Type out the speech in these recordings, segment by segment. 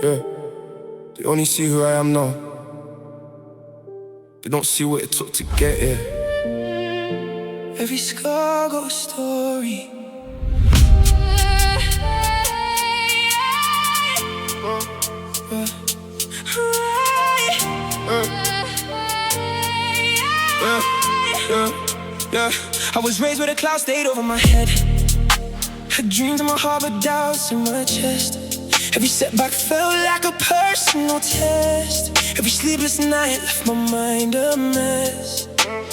Yeah, they only see who I am now. They don't see what it took to get here. Every scar got a story. I was raised with a cloud stayed over my head. Had dreams in my heart but doubts in my chest. Every setback felt like a personal test. Every sleepless night left my mind a mess.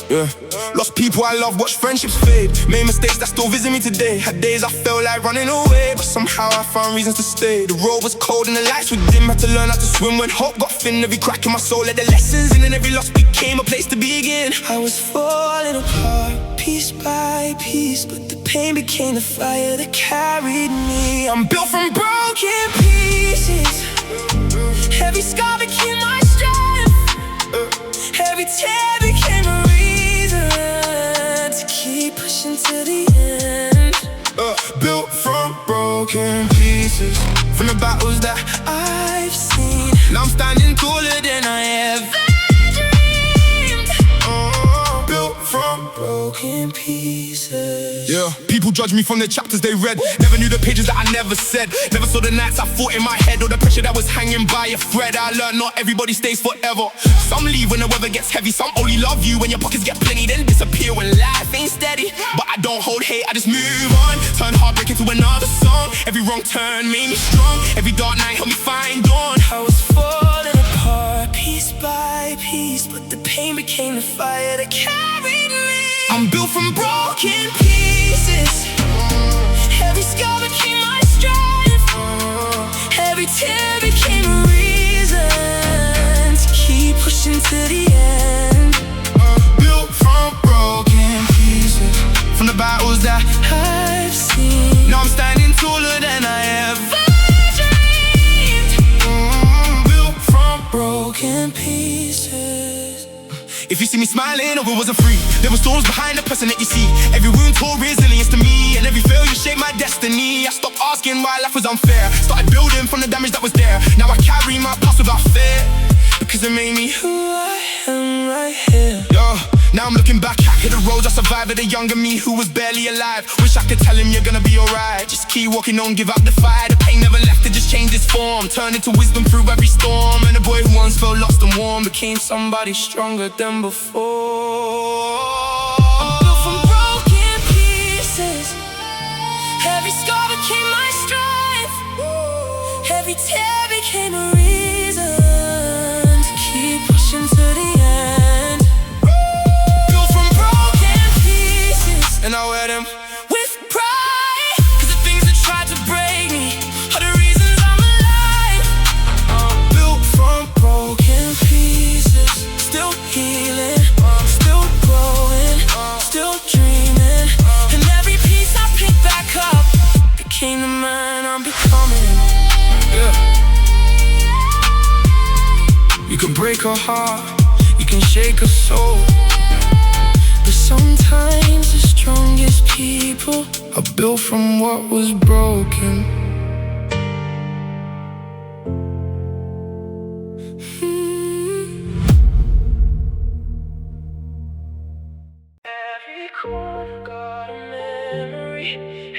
Yeah, lost people I love, watched friendships fade. Made mistakes that still visit me today. Had days I felt like running away, but somehow I found reasons to stay. The road was cold and the lights were dim. Had to learn how to swim when hope got thin. Every crack in my soul let the lessons in, and every loss became a place to begin. I was falling apart, piece by piece, but the pain became the fire that carried me. I'm built from broken pieces. Every scar became my strength. Every tear became a reason to keep pushing to the end. Built from broken pieces, from the battles that I've seen. Now I'm standing taller than I ever dreamed. Built from broken pieces. Yeah, people judge me from the chapters they read. Never knew the pages that I never said. Never saw the nights I fought in my head, or the pressure that was hanging by a thread. I learned not everybody stays forever. Some leave when the weather gets heavy. Some only love you when your pockets get plenty, then disappear when life ain't steady. But I don't hold hate, I just move on. Turn heartbreak into another song. Every wrong turn made me strong. Every dark night helped me find dawn. I was falling apart, piece by piece, but the pain became the fire that carried me. I'm built from broken pieces. Every scar became my strength. Every tear became a reason to keep pushing to the end. Built from broken pieces, from the battles that I've seen. Now I'm standing taller than I ever dreamed. Built from broken pieces. If you see me smiling, or it wasn't free, there were storms behind the person that you see. Every wound taught resilience to me, and every failure shaped my destiny. I stopped asking why life was unfair, started building from the damage that was there. Now I carry my past without fear, because it made me who I am right here. Yo, now I'm looking back at the roads I survived, the younger me who was barely alive. Wish I could tell him you're gonna be alright. Just keep walking on, give up the fight. The pain never left, it just changed its form, turned into wisdom through every storm. And the boy who once felt lost and warm became somebody stronger than before. I'm built from broken pieces. Every scar became my strength. Every tear became a reason to keep pushing to the end. Built from broken pieces, and I wear them with pride. Cause the things that tried to break me are the reasons I'm alive. Built from broken pieces, still healing, still growing, still dreaming. And every piece I pick back up became the man I'm becoming. Yeah. You can break a heart, you can shake a soul, but sometimes the strongest people are built from what was broken. Every corner got a memory.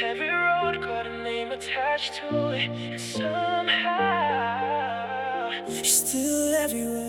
Every road got a name attached to it. And somehow you're still everywhere.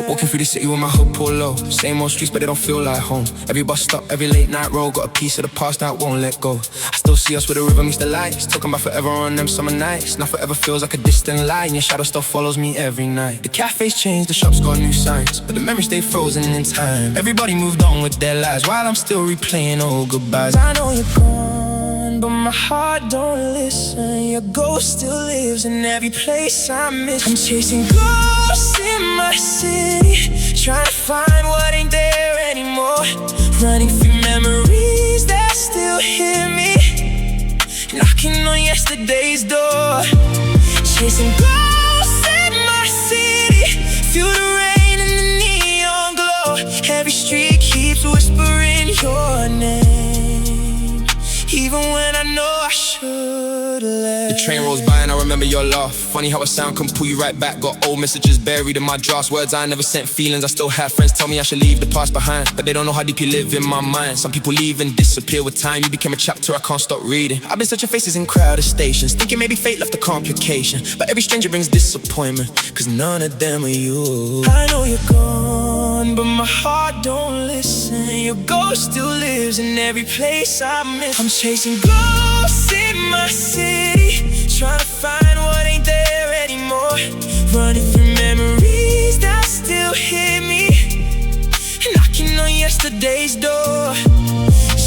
Walking through the city with my hood pulled low. Same old streets but they don't feel like home. Every bus stop, every late night road, got a piece of the past that won't let go. I still see us where the river meets the lights, talking about forever on them summer nights. Now forever feels like a distant line, your shadow still follows me every night. The cafes changed, the shops got new signs, but the memories stay frozen in time. Everybody moved on with their lives while I'm still replaying old goodbyes. I know you're gone, but my heart don't listen. Your ghost still lives in every place I miss. I'm chasing ghosts in my city, trying to find what ain't there anymore. Running through memories that still hit me, knocking on yesterday's door. Chasing ghosts in my city, feel the rain and the neon glow. Every street keeps whispering your name, even when I know I should've left. The train rolls by and I remember your laugh. Funny how a sound can pull you right back. Got old messages buried in my drafts. Words I never sent, feelings I still have. Friends tell me I should leave the past behind, but they don't know how deep you live in my mind. Some people leave and disappear with time. You became a chapter I can't stop reading. I've been searching faces in crowded stations, thinking maybe fate left a complication. But every stranger brings disappointment, cause none of them are you. I know you're gone, but my heart don't listen. Your ghost still lives in every place I miss. I'm chasing ghosts in my city, trying to find what ain't there anymore. Running through memories that still hit me, knocking on yesterday's door.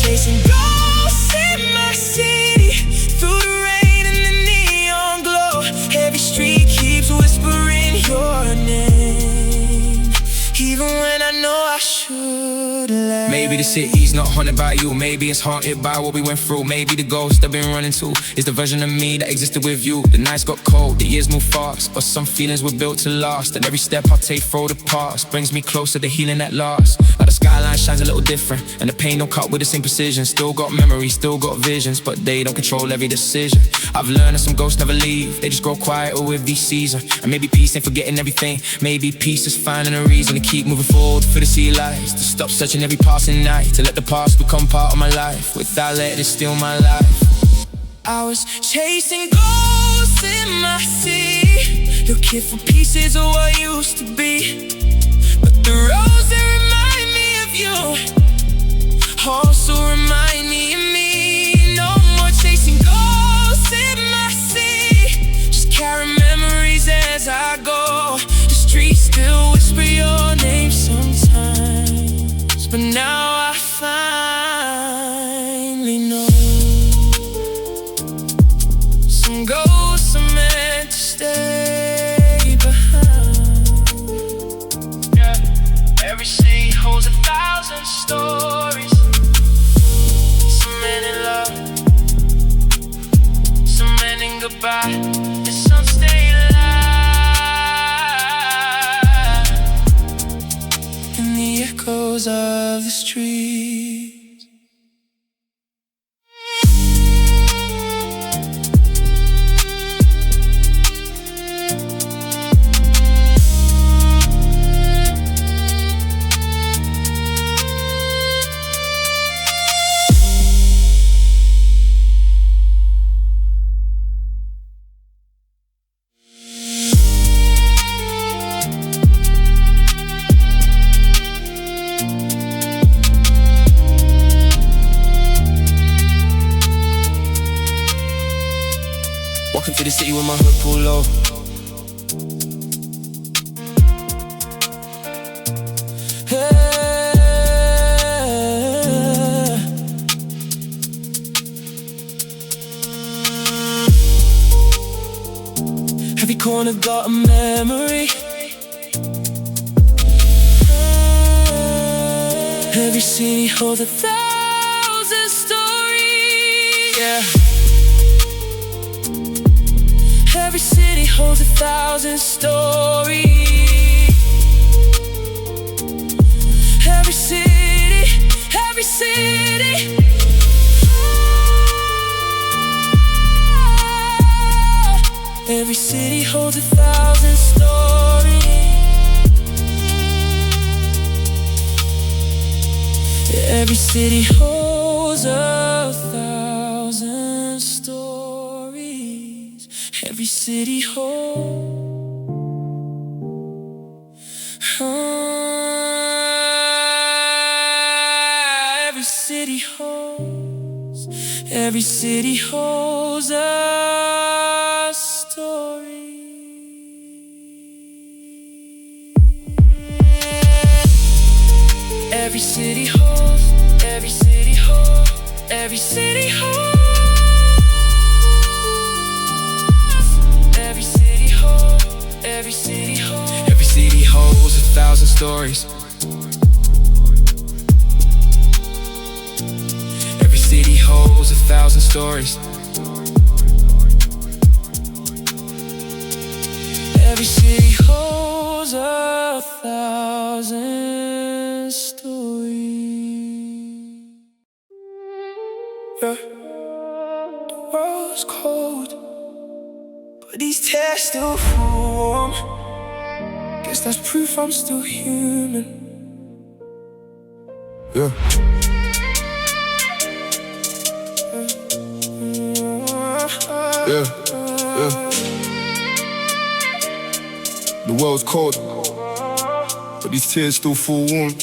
Chasing ghosts in my city, through the rain and the neon glow. Every street keeps whispering your name, even when I know I should let. Maybe the city's not haunted by you. Maybe it's haunted by what we went through. Maybe the ghost I've been running to is the version of me that existed with you. The nights got cold, the years move fast, but some feelings were built to last. And every step I take through the past brings me closer to healing at last. Now the skyline shines a little different, and the pain don't cut with the same precision. Still got memories, still got visions, but they don't control every decision. I've learned that some ghosts never leave, they just grow quieter with each season. And maybe peace ain't forgetting everything. Maybe peace is finding a reason to keep moving forward for the sea lights, to stop searching every passing night, to let the past become part of my life without letting it steal my life. I was chasing ghosts in my city, looking for pieces of what used to be. But the roads that remind me of you also remind me of me. No more chasing ghosts in my city, just carry memories as I go. The streets still whisper your name sometimes, but now I finally know. Some ghosts are meant to stay behind. Yeah. Every city holds 1,000 stories. Some men in love, some men in goodbye, and some stay alive in the echoes of the streets. Walking through the city with my hood pulled low. Every corner got a memory. Every city holds 1,000 stories. Yeah. Every city holds 1,000 stories. Every city, every city. Every city holds 1,000 stories. Every city holds 1,000 stories. Every city holds. Every city holds. Every city holds a story. Every city holds. Every city holds. Every city holds. Every city holds. Every city holds. Every city holds 1,000 stories. Every city holds 1,000 stories. Every city holds 1,000 stories. Yeah. The world's cold, but these tears still form. Guess that's proof I'm still human. Yeah. Yeah, yeah. The world's cold, but these tears still fall warm.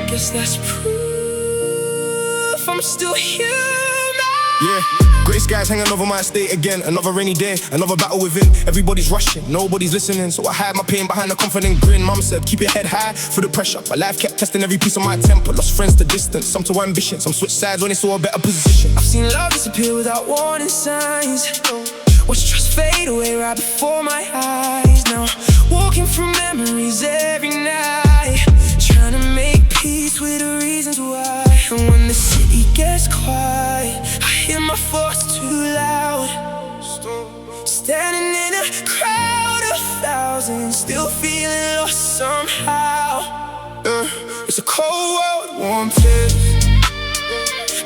Guess that's proof I'm still human. Yeah, grey skies hanging over my estate again. Another rainy day, another battle within. Everybody's rushing, nobody's listening. So I hide my pain behind a confident grin. Mum said, keep your head high for the pressure. But life kept testing every piece of my temper. Lost friends to distance, some to ambition. Some switched sides when they saw a better position. I've seen love disappear without warning signs. Watch trust fade away right before my eyes. Now walking through memories every night, trying to make peace with the reasons why. And when the city gets quiet, I hear my thoughts too loud. Standing in a crowd of thousands, still feeling lost somehow. It's a cold world, warm tears.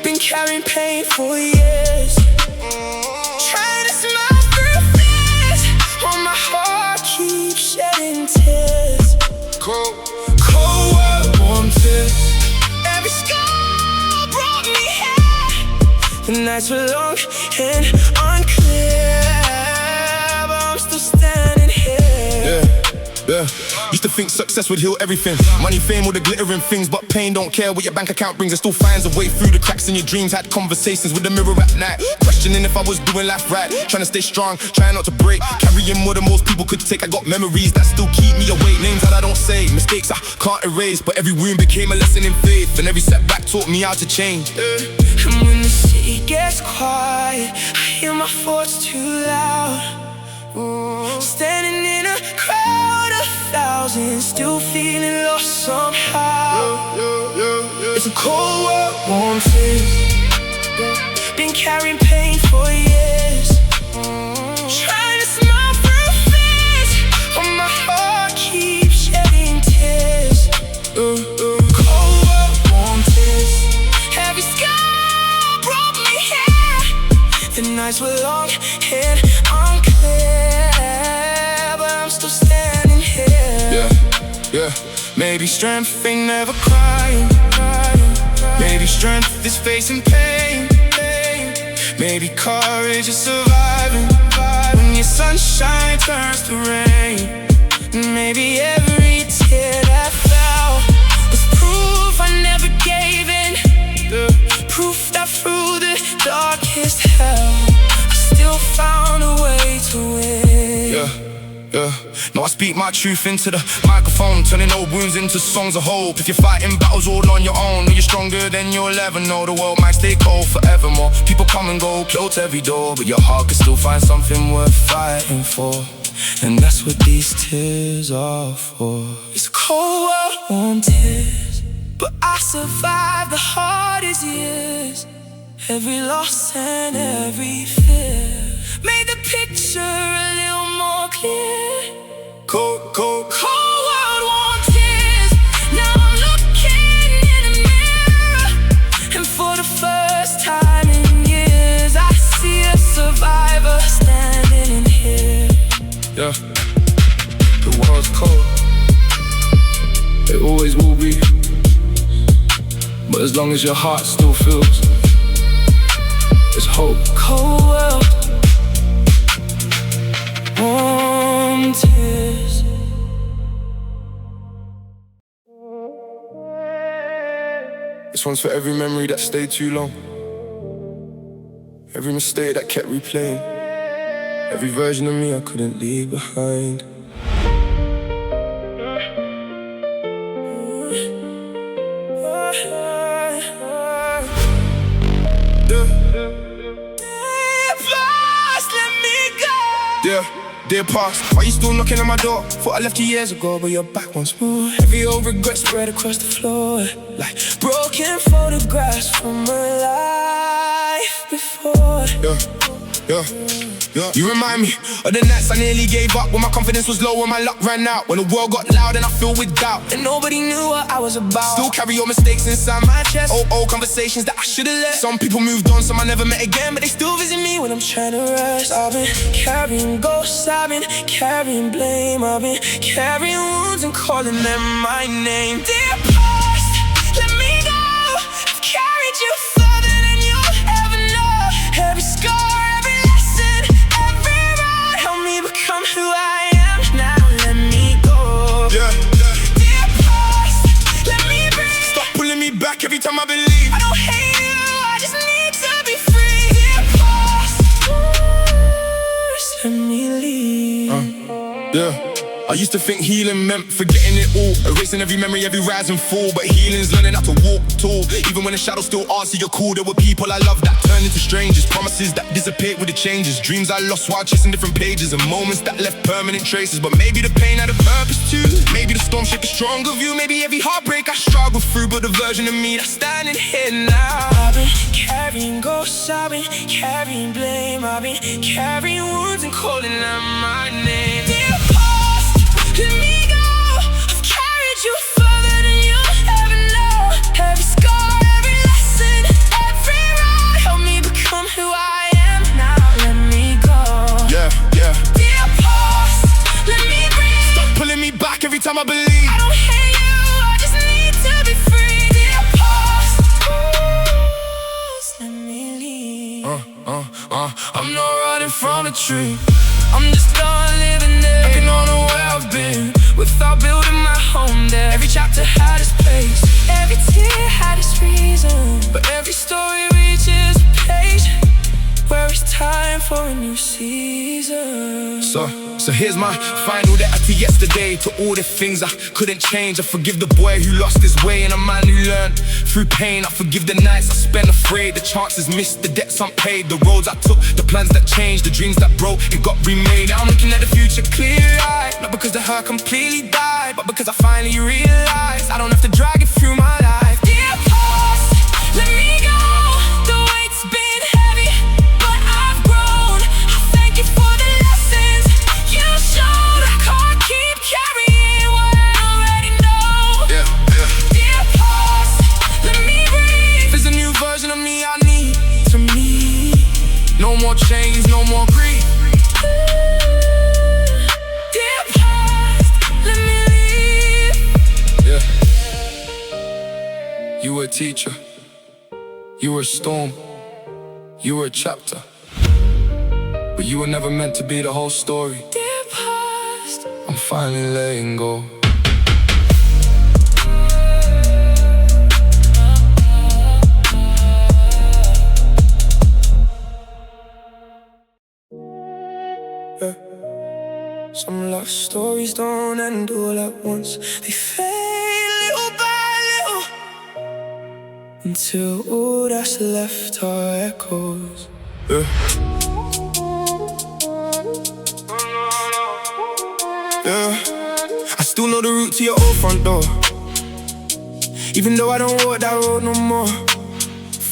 Been carrying pain for years, trying to smile through fears, while my heart keeps shedding tears. Cold world, warm tears. Every scar brought me here. The nights were long and unclear, but I'm still standing here. Yeah. Used to think success would heal everything. Money, fame, all the glittering things. But pain don't care what your bank account brings. It still finds a way through the cracks in your dreams. Had conversations with the mirror at night, questioning if I was doing life right. Trying to stay strong, trying not to break. Carrying more than most people could take. I got memories that still keep me awake. Names that I don't say, mistakes I can't erase. But every wound became a lesson in faith, and every setback taught me how to change. And when the city gets quiet, I hear my thoughts too loud. Standing in a crowd of thousands, still feeling lost somehow. It's a cold world, warm tears. Been carrying pain for years, trying to smile through fears, but my heart keeps shedding tears. Cold world, warm tears. Every scar brought me here. The nights were long and unclear, but I'm still standing here. Yeah. Maybe strength ain't never crying. Maybe strength is facing pain. Maybe courage is surviving when your sunshine turns to rain. Maybe every tear that fell was proof I never gave in. Proof that through the darkest hell, I still found a way to win. Yeah. Now I speak my truth into the microphone, turning old wounds into songs of hope. If you're fighting battles all on your own, know you're stronger than you'll ever know. The world might stay cold forevermore. People come and go, close every door, but your heart can still find something worth fighting for. And that's what these tears are for. It's a cold world, warm tears, but I survived the hardest years. Every loss and every fear made the picture a little more clear. Cold world, warm tears. Now I'm looking in the mirror, and for the first time in years, I see a survivor standing in here. Yeah. The world's cold, it always will be. But as long as your heart still feels, there's hope. Cold world, warm tears. This one's for every memory that stayed too long, every mistake that kept replaying, every version of me I couldn't leave behind. Dear past, why you still knocking on my door? Thought I left you years ago, but you're back once more. Every old regret spread across the floor, like broken photographs from a life before. Yeah. You remind me of the nights I nearly gave up, when my confidence was low and my luck ran out, when the world got loud and I filled with doubt, and nobody knew what I was about. Still carry your mistakes inside my chest, old conversations that I should've left. Some people moved on, some I never met again, but they still visit me when I'm I'm trying to rest. I've been carrying ghosts, I've been carrying blame, I've been carrying wounds and calling them my name. Dear past, let me go. I've carried you further than you'll ever know. Every scar, every lesson, every road helped me become who I am. Now let me go. Yeah. Dear past, let me breathe. Stop pulling me back every time I believe. I don't hate you, I just need to be free. Dear past, let me leave. Yeah. I used to think healing meant forgetting it all, erasing every memory, every rise and fall. But healing's learning how to walk tall. Even when the shadows still answer your call. There were people I loved that turned into strangers, promises that disappeared with the changes, dreams I lost while chasing different pages, and moments that left permanent traces. But maybe the pain had a purpose too. Maybe the storm shaped a stronger view. Maybe every heartbreak I struggled through, but the version of me that's standing here now. I've been carrying ghosts, I've been carrying blame, I've been carrying wounds and calling them my name. Dear past, let me go. I've carried you further than you'll ever know. Every scar, every lesson, every road helped me become who I am. Now let me go. Yeah. Dear past, let me breathe. Stop pulling me back every time I believe. I don't hate you, I just need to be free. Dear past, let me leave. I'm not running from the tree. I'm just done living there, looking on where I've been, without building my home there. Every chapter had its place, every tear had its reason, but every story reaches a page where it's time for a new season. So here's my final letter to yesterday. To all the things I couldn't change, I forgive the boy who lost his way, and a man who learned through pain. I forgive the nights I spent afraid, the chances missed, the debts unpaid, the roads I took, the plans that changed, the dreams that broke and got remade. Now I'm looking at the future clear-eyed, not because the hurt completely died, but because I finally realized I don't have to drag it through my life. Dear past, let me go. The weight's been heavy, but I've grown. I thank you for the lessons you showed. I can't keep carrying what I already know. Dear past, let me breathe. There's a new version of me I need to meet. No more chains, no more grief. Dear past, let me leave. Yeah. You were a teacher, you were a storm, you were a chapter, but you were never meant to be the whole story. Dear past, I'm finally letting go. some love stories don't end all at once. They fade little by little until all that's left are echoes. I still know the route to your old front door, even though I don't walk that road no more.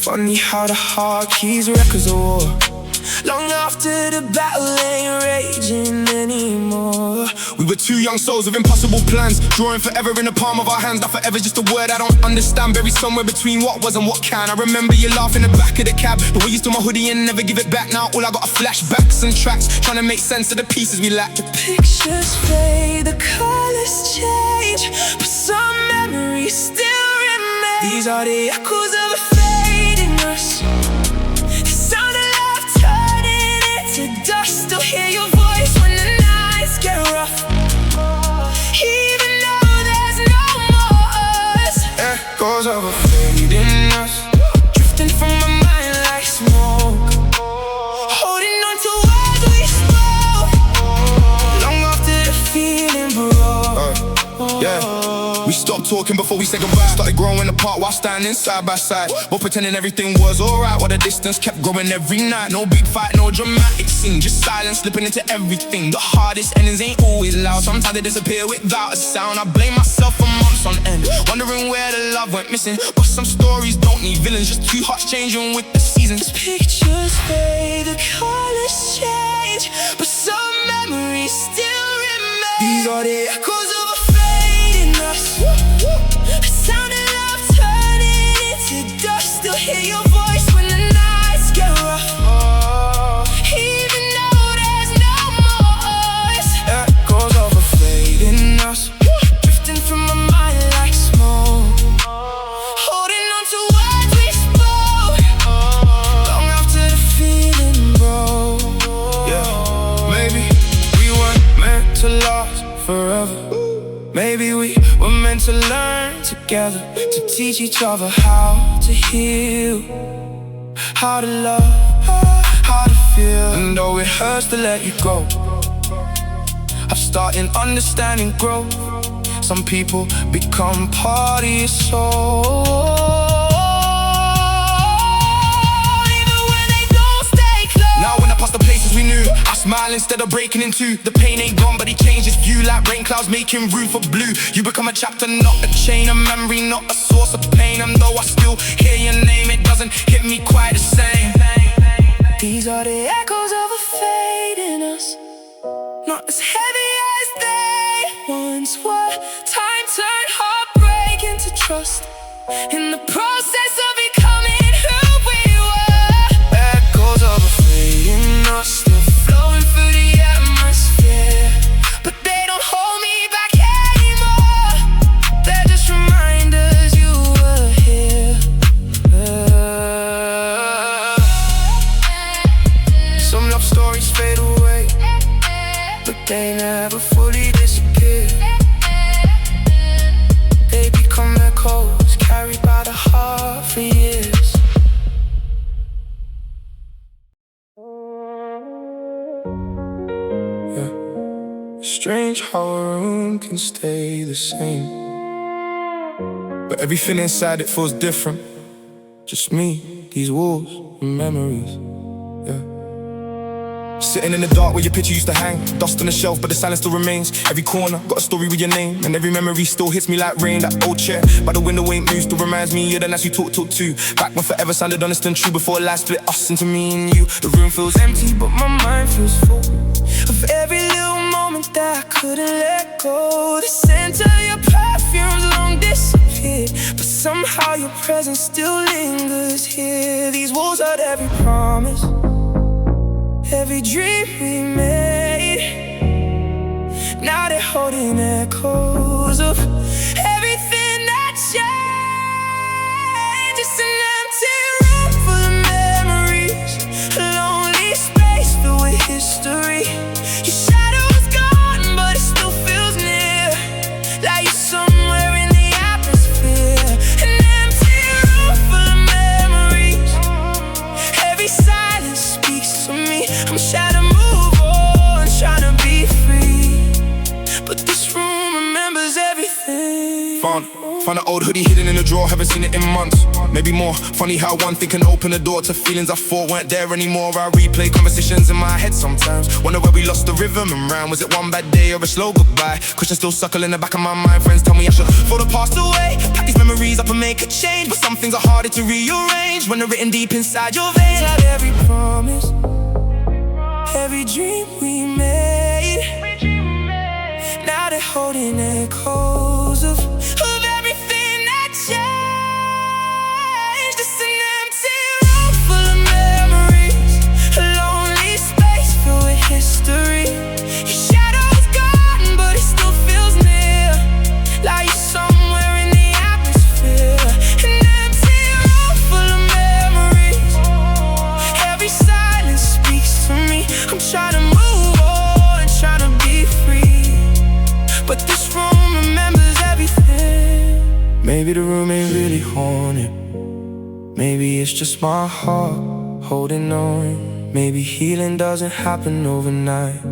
Funny how the heart keeps records of war, long after the battle ain't raging anymore. We were two young souls with impossible plans, drawing forever in the palm of our hands. Now forever's just a word I don't understand, buried somewhere between what was and what can. I remember you laugh in the back of the cab, the way you stole my hoodie and never give it back. Now all I got are flashbacks and tracks, trying to make sense of the pieces we lack. The pictures fade, the colors change, but some memories still remain. These are the echoes of a fading us, the sound of love turning into dust. Still hear your voice when the nights get rough, even though there's no more us. Echoes of a fading us, Drifting from my mind like smoke, holding on to words we spoke, long after the feeling broke. We stopped talking before we said goodbye, started growing apart while standing side by side, both pretending everything was alright, while the distance kept growing every night. No big fight, no dramatic scene, just silence slipping into everything. The hardest endings ain't always loud, sometimes they disappear without a sound. I blame myself for months on end, wondering where the love went missing. But some stories don't need villains, just two hearts changing with the seasons. Pictures fade, the colors change, but some memories still remain. These are the echoes of a fading us, the sound of love turning into dust. Still hear your voice when the nights get rough, Maybe we were meant to learn together, to teach each other how to heal, how to love, how to feel. And though it hurts to let you go, I'm starting understanding growth. Some people become part of your soul. Now when I pass the places we knew, I smile instead of breaking in two. The pain ain't gone, but it changed its view. Like rain clouds making room for blue. You become a chapter, not a chain. A memory, not a source of pain. And though I still hear your name, it doesn't hit me quite the same. These are the echoes of a fate in us, not as heavy as they once were. Time turned heartbreak into trust, in the process of becoming who we were. Echoes of a fate in us, still flowing through the atmosphere, but they don't hold me back anymore. They're just reminders you were here. Some love stories fade away, but they never fully disappear. They become echoes carried by the heart for years. Strange how a room can stay the same, But everything inside it feels different. Just me, these walls, and memories. Yeah. Sitting in the dark where your picture used to hang, dust on the shelf but the silence still remains. Every corner got a story with your name, and every memory still hits me like rain. That old chair by the window ain't moved, still reminds me of the nights we talk to. Back when forever sounded honest and true, before life split us into me and you. The room feels empty but my mind feels full of every little moment that I couldn't let go. The scent of your perfume's long disappeared, but somehow your presence still lingers here. These walls held every promise, every dream we made. Now they're holding echoes of everything that changed. It's an empty room full of memories, a lonely space filled with history. Your shadow's gone, but it still feels near, like you're somewhere in the atmosphere. An empty room full of memories, every silence speaks to me. I'm trying to move on, trying to be free, but this room remembers everything. Found an old hoodie hidden in a drawer, haven't seen it in months, maybe more. Funny how one thing can open the door to feelings I thought weren't there anymore. I replay conversations in my head sometimes, wonder where we lost the rhythm and rhyme. Was it one bad day or a slow goodbye? Questions still suckle in the back of my mind. Friends tell me I should throw the past away, pack these memories up and make a change, but some things are harder to rearrange when they're written deep inside your veins. Had every promise, every dream we made. Now they're holding echoes of everything that changed. It's an empty room full of memories, a lonely space filled with history. Your shadow's gone, but it still feels near, like you're somewhere in the atmosphere. An empty room full of memories, every silence speaks to me. I'm trying to move on, trying to be free, but this room remembers everything. Maybe the room ain't really haunted, maybe it's just my heart holding on. Maybe healing doesn't happen overnight,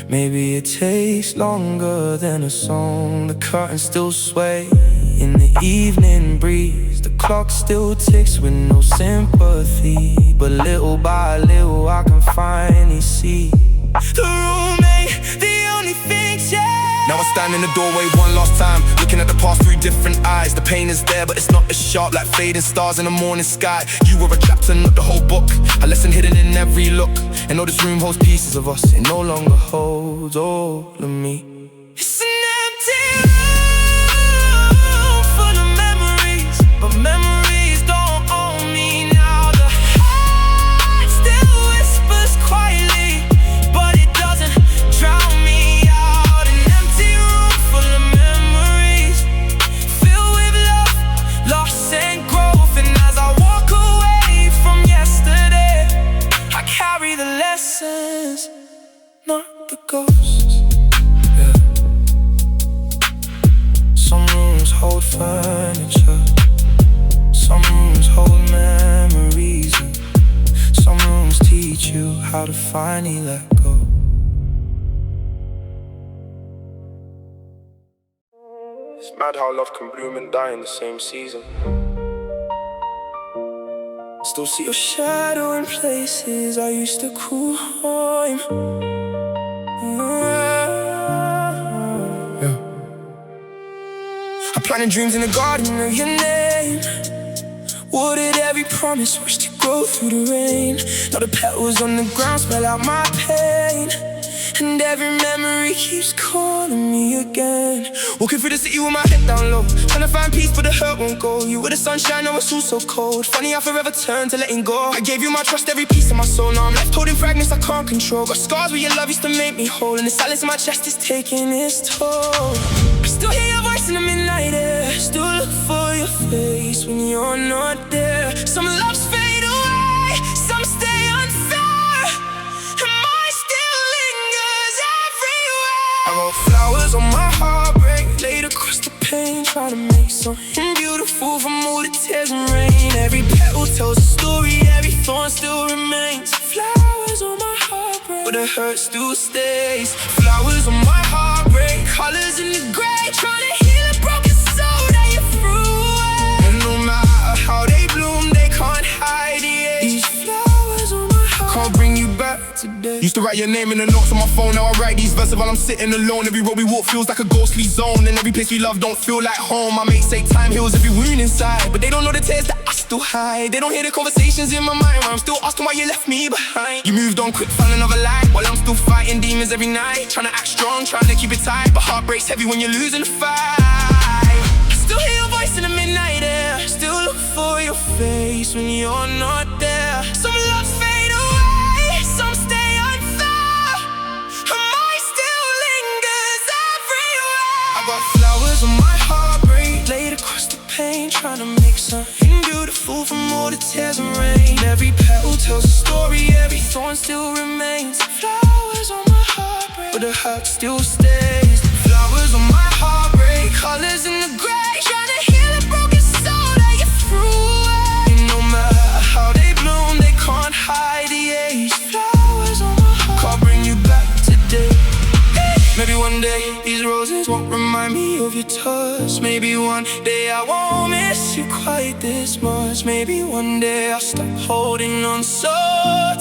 maybe it takes longer than a song. The curtains still sway in the evening breeze, the clock still ticks with no sympathy, but little by little I can finally see The room ain't the only thing changed. Now I stand in the doorway one last time, looking at the past through different eyes. The pain is there, but it's not as sharp, like fading stars in the morning sky. You were a chapter, not the whole book, a lesson hidden in every look. And all this room holds pieces of us, it no longer holds all of me. It's an empty room full of memories, but memories don't own me now. The heart still whispers quietly, but it doesn't drown me out. An empty room full of memories, filled with love, loss and growth. And as I walk away from yesterday, I carry the lessons, not the ghosts. how to finally let go. It's mad how love can bloom and die in the same season. Still see your shadow in places I used to call home. Yeah. I'm planting dreams in the garden of your name. Watered every promise, watched you grow through the rain. Now the petals on the ground spell out my pain, and every memory keeps calling me again. Walking through the city with my head down low, trying to find peace but the hurt won't go. You were the sunshine, now it's all so cold. Funny how forever turned to letting go. I gave you my trust, every piece of my soul. Now I'm left holding fragments I can't control. Got scars where your love used to make me whole, and the silence in my chest is taking its toll. I still hear your voice in the midnight air, still look for your face when you're not there. Some loves fade away, some stay unfair, and mine still lingers everywhere. I got flowers on my heartbreak, Laid across the pain, trying to make something beautiful from all the tears and rain. Every petal tells a story, every thorn still remains. Flowers on my heartbreak, but the hurt still stays. flowers on my heartbreak, colors in the gray, trying to heal a broken soul that you threw away. And no matter how they bloom, they can't hide the These age. flowers on my heart Can't bring you back today. Used to write your name in the notes on my phone. Now I write these verses while I'm sitting alone. Every road we walk feels like a ghostly zone, and every place we love don't feel like home. My mates say time heals every wound inside, but they don't know the tears that I still hide. They don't hear the conversations in my mind where I'm still asking why you left me behind. You moved on quick, found another life, while I'm still fighting demons every night. Trying to act strong, trying to keep it tight, but heartbreak's heavy when you're losing the fight. Still hear your voice in the midnight air, still look for your face when you're not there. Some loves fade away, some stay unfair, and mine still lingers everywhere. I got flowers on my heartbreak, Laid across the pain, trying to make something beautiful from all the tears and rain. Every petal tells a story, every thorn still remains. Flowers on my heartbreak, but the hurt still stays. flowers on my heartbreak, colors in the gray, trying to heal a broken soul that you threw away. And no matter how they bloom, they can't hide the age. Flowers on my heart, Can't bring you back today. Maybe one day these roses won't remind me of your touch. Maybe one day I won't miss you quite this much. Maybe one day I'll stop holding on so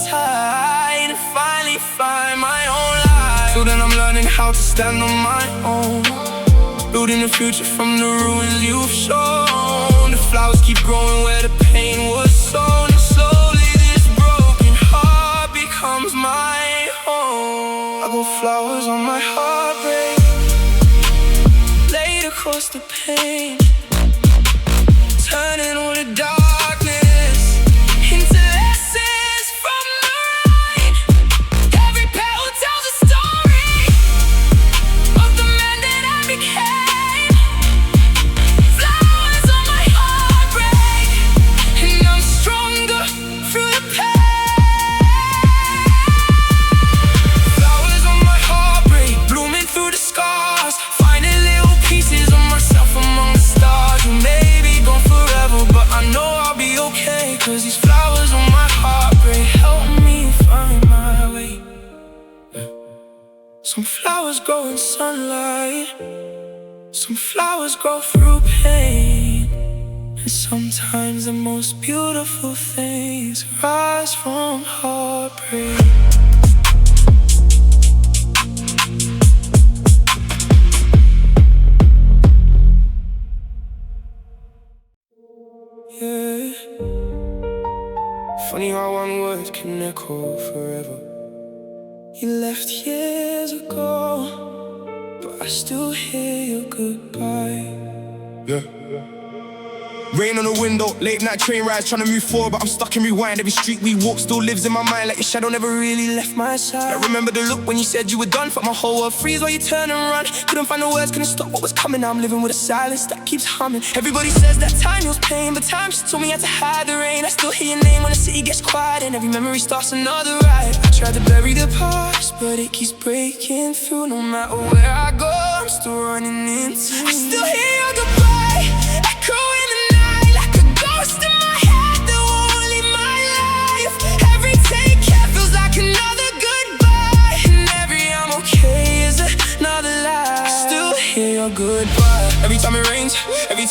tight and finally find my own life. Till then I'm learning how to stand on my own, building a future from the ruins you've shown. The flowers keep growing where the pain was sown, and slowly this broken heart becomes my home. I got flowers on my heartbreak, laid across the pain, turning all the darkness into lessons from the rain. Every petal tells a story of the man that I became. Flowers on my heartbreak, and I'm stronger through the pain. flowers on my heartbreak, Blooming through the scars, finding little pieces of myself among the stars. You may be gone forever, but I know I'll be okay, 'cause these flowers on my heartbreak help me find my way. Some flowers grow in sunlight, some flowers grow through pain, and sometimes the most beautiful things rise from heartbreak. yeah. Funny how one word can echo forever. You left years ago, but I still hear your goodbye. Yeah. Rain on the window, late night train rides, trying to move forward, but I'm stuck in rewind. Every street we walk still lives in my mind, like your shadow never really left my side. I remember the look when you said you were done, felt my whole world freeze while you turn and run. Couldn't find the words, couldn't stop what was coming. Now I'm living with a silence that keeps humming. Everybody says that time heals pain, but time just told me I had to hide the rain. I still hear your name when the city gets quiet, and every memory starts another ride. I tried to bury the past, but it keeps breaking through. No matter where I go, I'm still running into you. I still hear your goodbye echo in the night, like a ghost in my head that won't leave my life. Every take care feels like another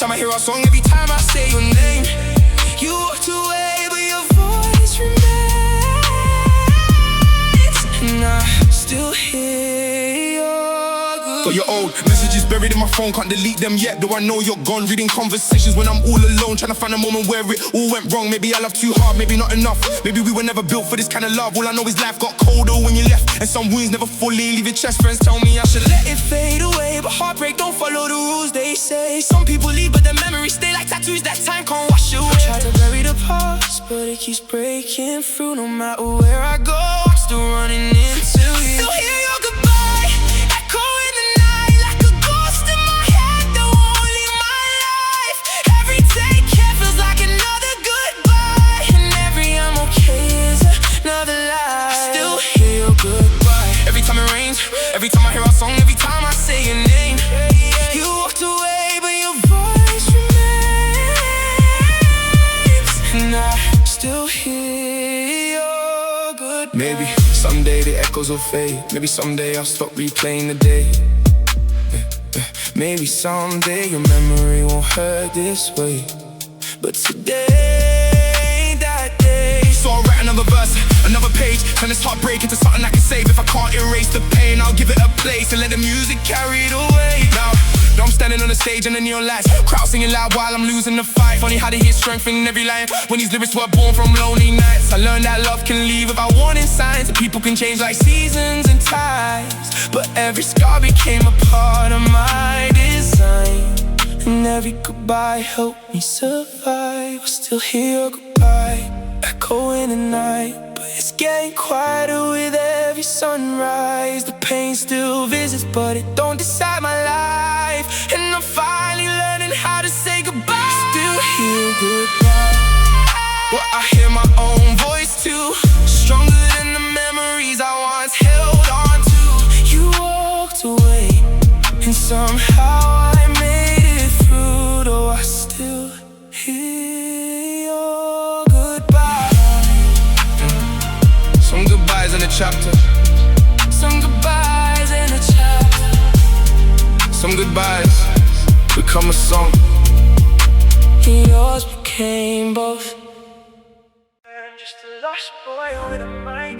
time I hear our song, every time I say your name. You walked away, but your voice remains, and I still hear your good. Got your old messages buried in my phone, can't delete them yet. Though I know you're gone, reading conversations when I'm all alone, trying to find a moment where it all went wrong. Maybe I loved too hard, maybe not enough. Maybe we were never built for this kind of love. All I know is life got colder when you left, and some wounds never fully leave your chest. Friends tell me I should let Let it fade away, but heartbreak don't follow the rules, they say. Some people leave, but their memories stay like tattoos that time can't wash away. I try to bury the past, but it keeps breaking through. No matter where I go, I'm still running into you. Still hear your goodbye, echo in the night, like a ghost in my head that won't leave my life. Every take care feels like another goodbye, and every I'm okay is another lie. Still hear your goodbye. every time it rains, every time I hear our song, every time I say your name. You walked away, but your voice remains, and I still hear your goodbye. Maybe someday the echoes will fade. Maybe someday I'll stop replaying the day. Maybe someday your memory won't hurt this way. But today ain't that day. So I'll write another verse, another page, turn this heartbreak into something I can save. If I can't erase the pain, I'll give it a place and let the music carry it away. Now I'm standing on the stage and the neon lights, crowd singing loud while I'm losing the fight. Funny how they hear strength in every line, when these lyrics were born from lonely nights. I learned that love can leave without warning signs, and people can change like seasons and tides. But every scar became a part of my design, and every goodbye helped me survive. I still hear your goodbye echo in the night, but it's getting quieter with every sunrise. The pain still visits, but it don't decide my life, and I'm finally learning how to say goodbye. Still hear goodbye, But I hear my own voice too, stronger than the memories I once held on to. You walked away, and somehow I made it through. Though I still hear your goodbye. some goodbyes in a chapter, Some goodbyes in a chapter. some goodbyes become a song. Yours became both. I'm just a lost boy with a mic.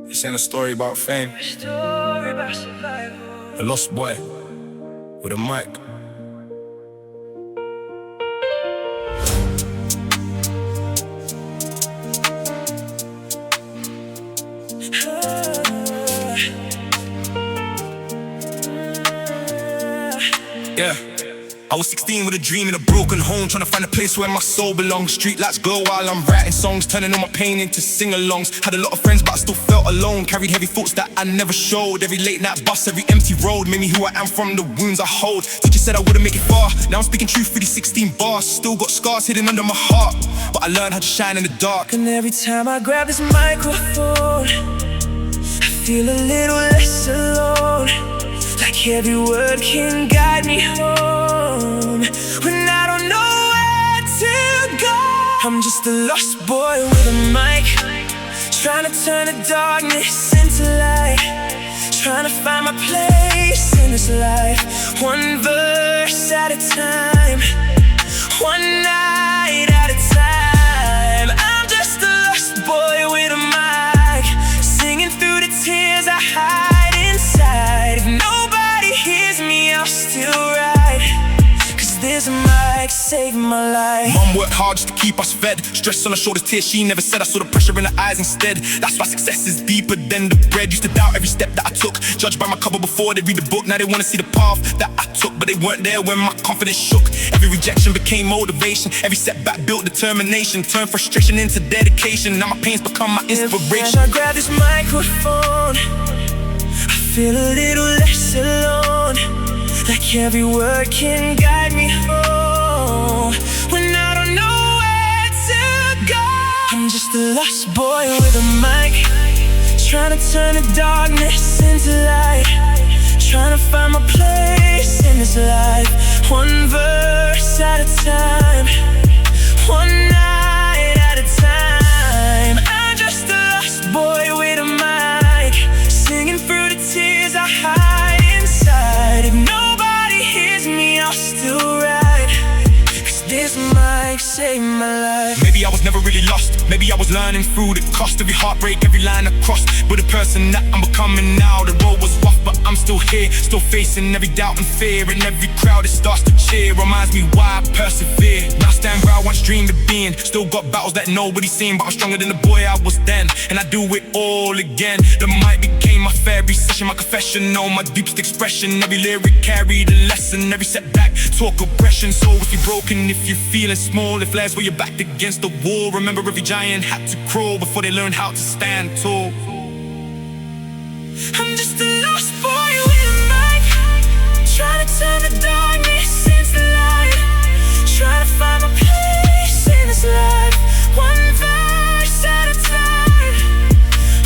This ain't a story about fame, A story about survival. a lost boy with a mic. Yeah, I was 16 with a dream in a broken home, trying to find a place where my soul belongs. Street lights glow while I'm writing songs, turning all my pain into sing-alongs. Had a lot of friends but I still felt alone, carried heavy thoughts that I never showed. Every late night bus, every empty road made me who I am from the wounds I hold. Teacher said I wouldn't make it far, now I'm speaking truth through these 16 bars. Still got scars hidden under my heart, but I learned how to shine in the dark. And every time I grab this microphone, I feel a little less alone, like every word can guide me home when I don't know where to go. I'm just a lost boy with a mic, trying to turn the darkness into light, trying to find my place in this life. One verse at a time, one night at a time. I'm just a lost boy with a mic, singing through the tears I hide inside. If nobody hears me, I'll still write, 'cause there's a mic saving my life. Mom worked hard just to keep us fed, stress on her shoulders, tears she never said. I saw the pressure in her eyes instead. That's why success is deeper than the bread. Used to doubt every step that I took, judged by my cover before they read the book. Now they wanna see the path that I took, but they weren't there when my confidence shook. Every rejection became motivation, every setback built determination, turned frustration into dedication. Now my pains become my inspiration. When I grab this microphone, I feel a little less alone, like every word can guide me home when I don't know where to go. I'm just a lost boy with a mic, trying to turn the darkness into light, trying to find my place in this life. One verse at a time, one night at a time. I'm just a lost boy with a mic, singing through the tears I hide inside. If nobody Maybe I was learning through the cost. Every heartbreak, every line I crossed. But the person that I'm becoming now. The road was rough, but I'm still here, still facing every doubt and fear. And every crowd that starts to cheer reminds me why I persevere. Now I stand where I once dreamed of being. Still got battles that nobody's seen, but I'm stronger than the boy I was then. And I do it all again. The mic became my therapy session, my confession, oh, my deepest expression. Every lyric carried a lesson, every setback talk aggression. So if you're broken, if you're feeling small, if last where you're backed against the wall, remember every giant had to crawl before they learned how to stand tall. I'm just a lost boy with a mic, trying to turn the darkness into light, trying to find my place in this life, one verse at a time,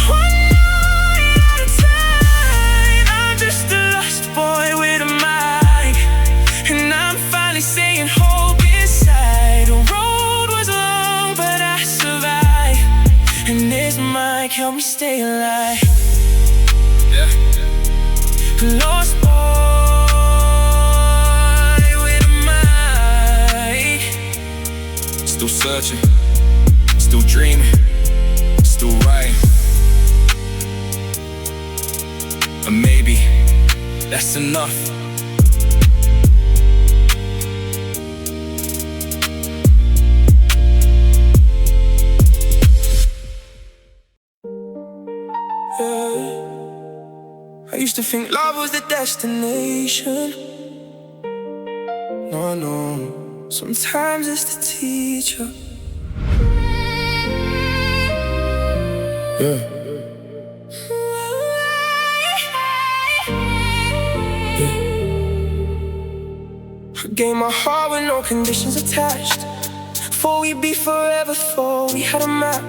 one night at a time. I'm just a lost boy with a mic, and I'm finally saying hope inside. The road was long, but I survived, and this mic helped me stay alive. Lost boy with a mic, still searching, still dreaming, still writing. And maybe that's enough. I used to think love was the destination. No, sometimes it's the teacher. Yeah. I gave my heart with no conditions attached. Thought we'd be forever, thought we had a map.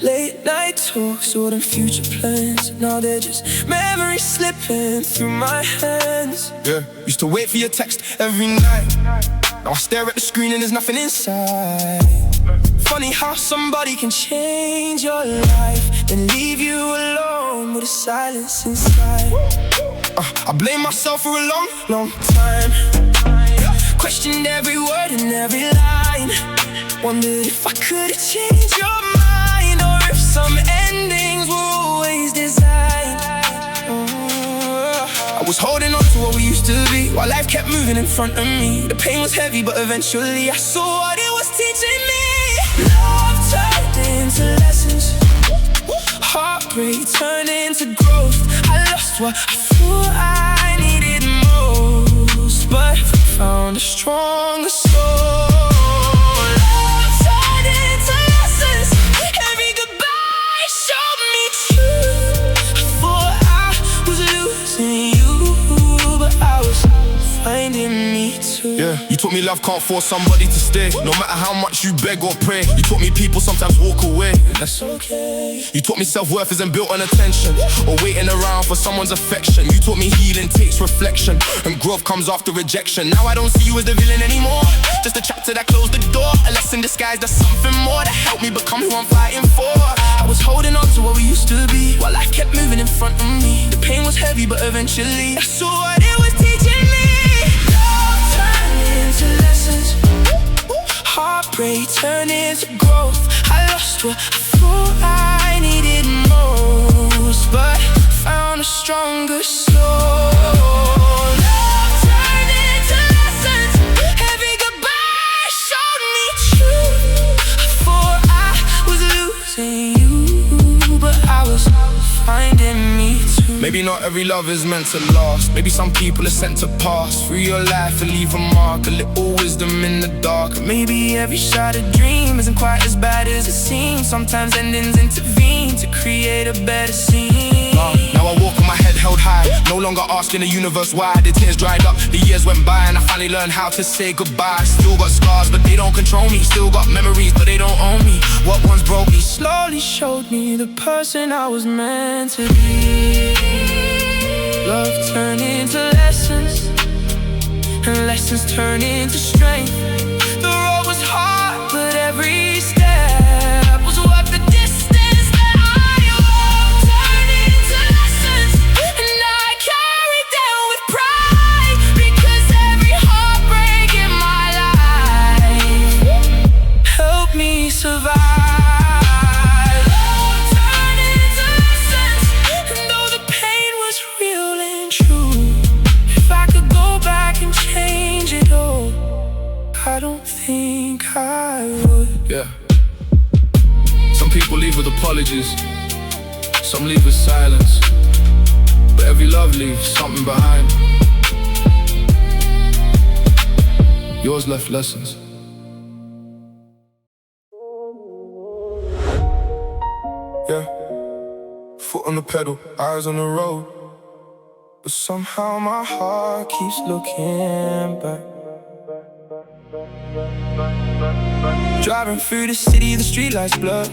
Late night talks, all them future plans. Now they're just memories slipping through my hands. Yeah, used to wait for your text every night. Now I stare at the screen and there's nothing inside. Funny how somebody can change your life and leave you alone with a silence inside. I blame myself for a long time. Questioned every word and every line. Wondered if I could have changed your mind, or if some endings were always designed. I was holding on to what we used to be, while life kept moving in front of me. The pain was heavy, but eventually I saw what it was teaching me. Love turned into lessons, heartbreak turned into growth. I lost what I thought I needed most, but found a stronger soul. Love turned into lessons, every goodbye showed me truth. I thought I was losing you, but I was finding me too. Yeah, you taught me love can't force somebody to stay, no matter how much you beg or pray. You taught me people sometimes walk away, and that's okay. You taught me self-worth isn't built on attention or waiting around for someone's affection. You taught me healing takes reflection, and growth comes after rejection. Now I don't see you as the villain anymore, just a chapter that closed the door. A lesson disguised as something more that helped me become who I'm fighting for. I was holding on to what we used to be, while life kept moving in front of me. The pain was heavy, but eventually I saw what it was teaching me. Love turned into lessons, heartbreak turned into growth. I lost what I thought I needed most, but found a stronger soul. Love turned into lessons, every goodbye showed me truth. I thought I was losing you, but I was finding me too. Maybe not every love is meant to last. Maybe some people are sent to pass through your life and leave a mark, a little wisdom in the dark. Maybe every shattered dream isn't quite as bad as it seems. Sometimes endings intervene to create a better scene. Now I walk with my head held high, no longer asking the universe why. The tears dried up, the years went by, and I finally learned how to say goodbye. Still got scars, but they don't control me. Still got memories, but they don't own me. What once broke me slowly showed me the person I was meant to be. Love turned into lessons, and lessons turned into strength. The road was hard, but every step was worth the distance that I walked. Turned into lessons, and I carry them with pride, because every heartbreak in my life helped me survive. leave with apologies, some leave with silence, but every love leaves something behind. Yours left lessons. Yeah, foot on the pedal, eyes on the road, but somehow my heart keeps looking back. Driving through the city, the streetlights blur,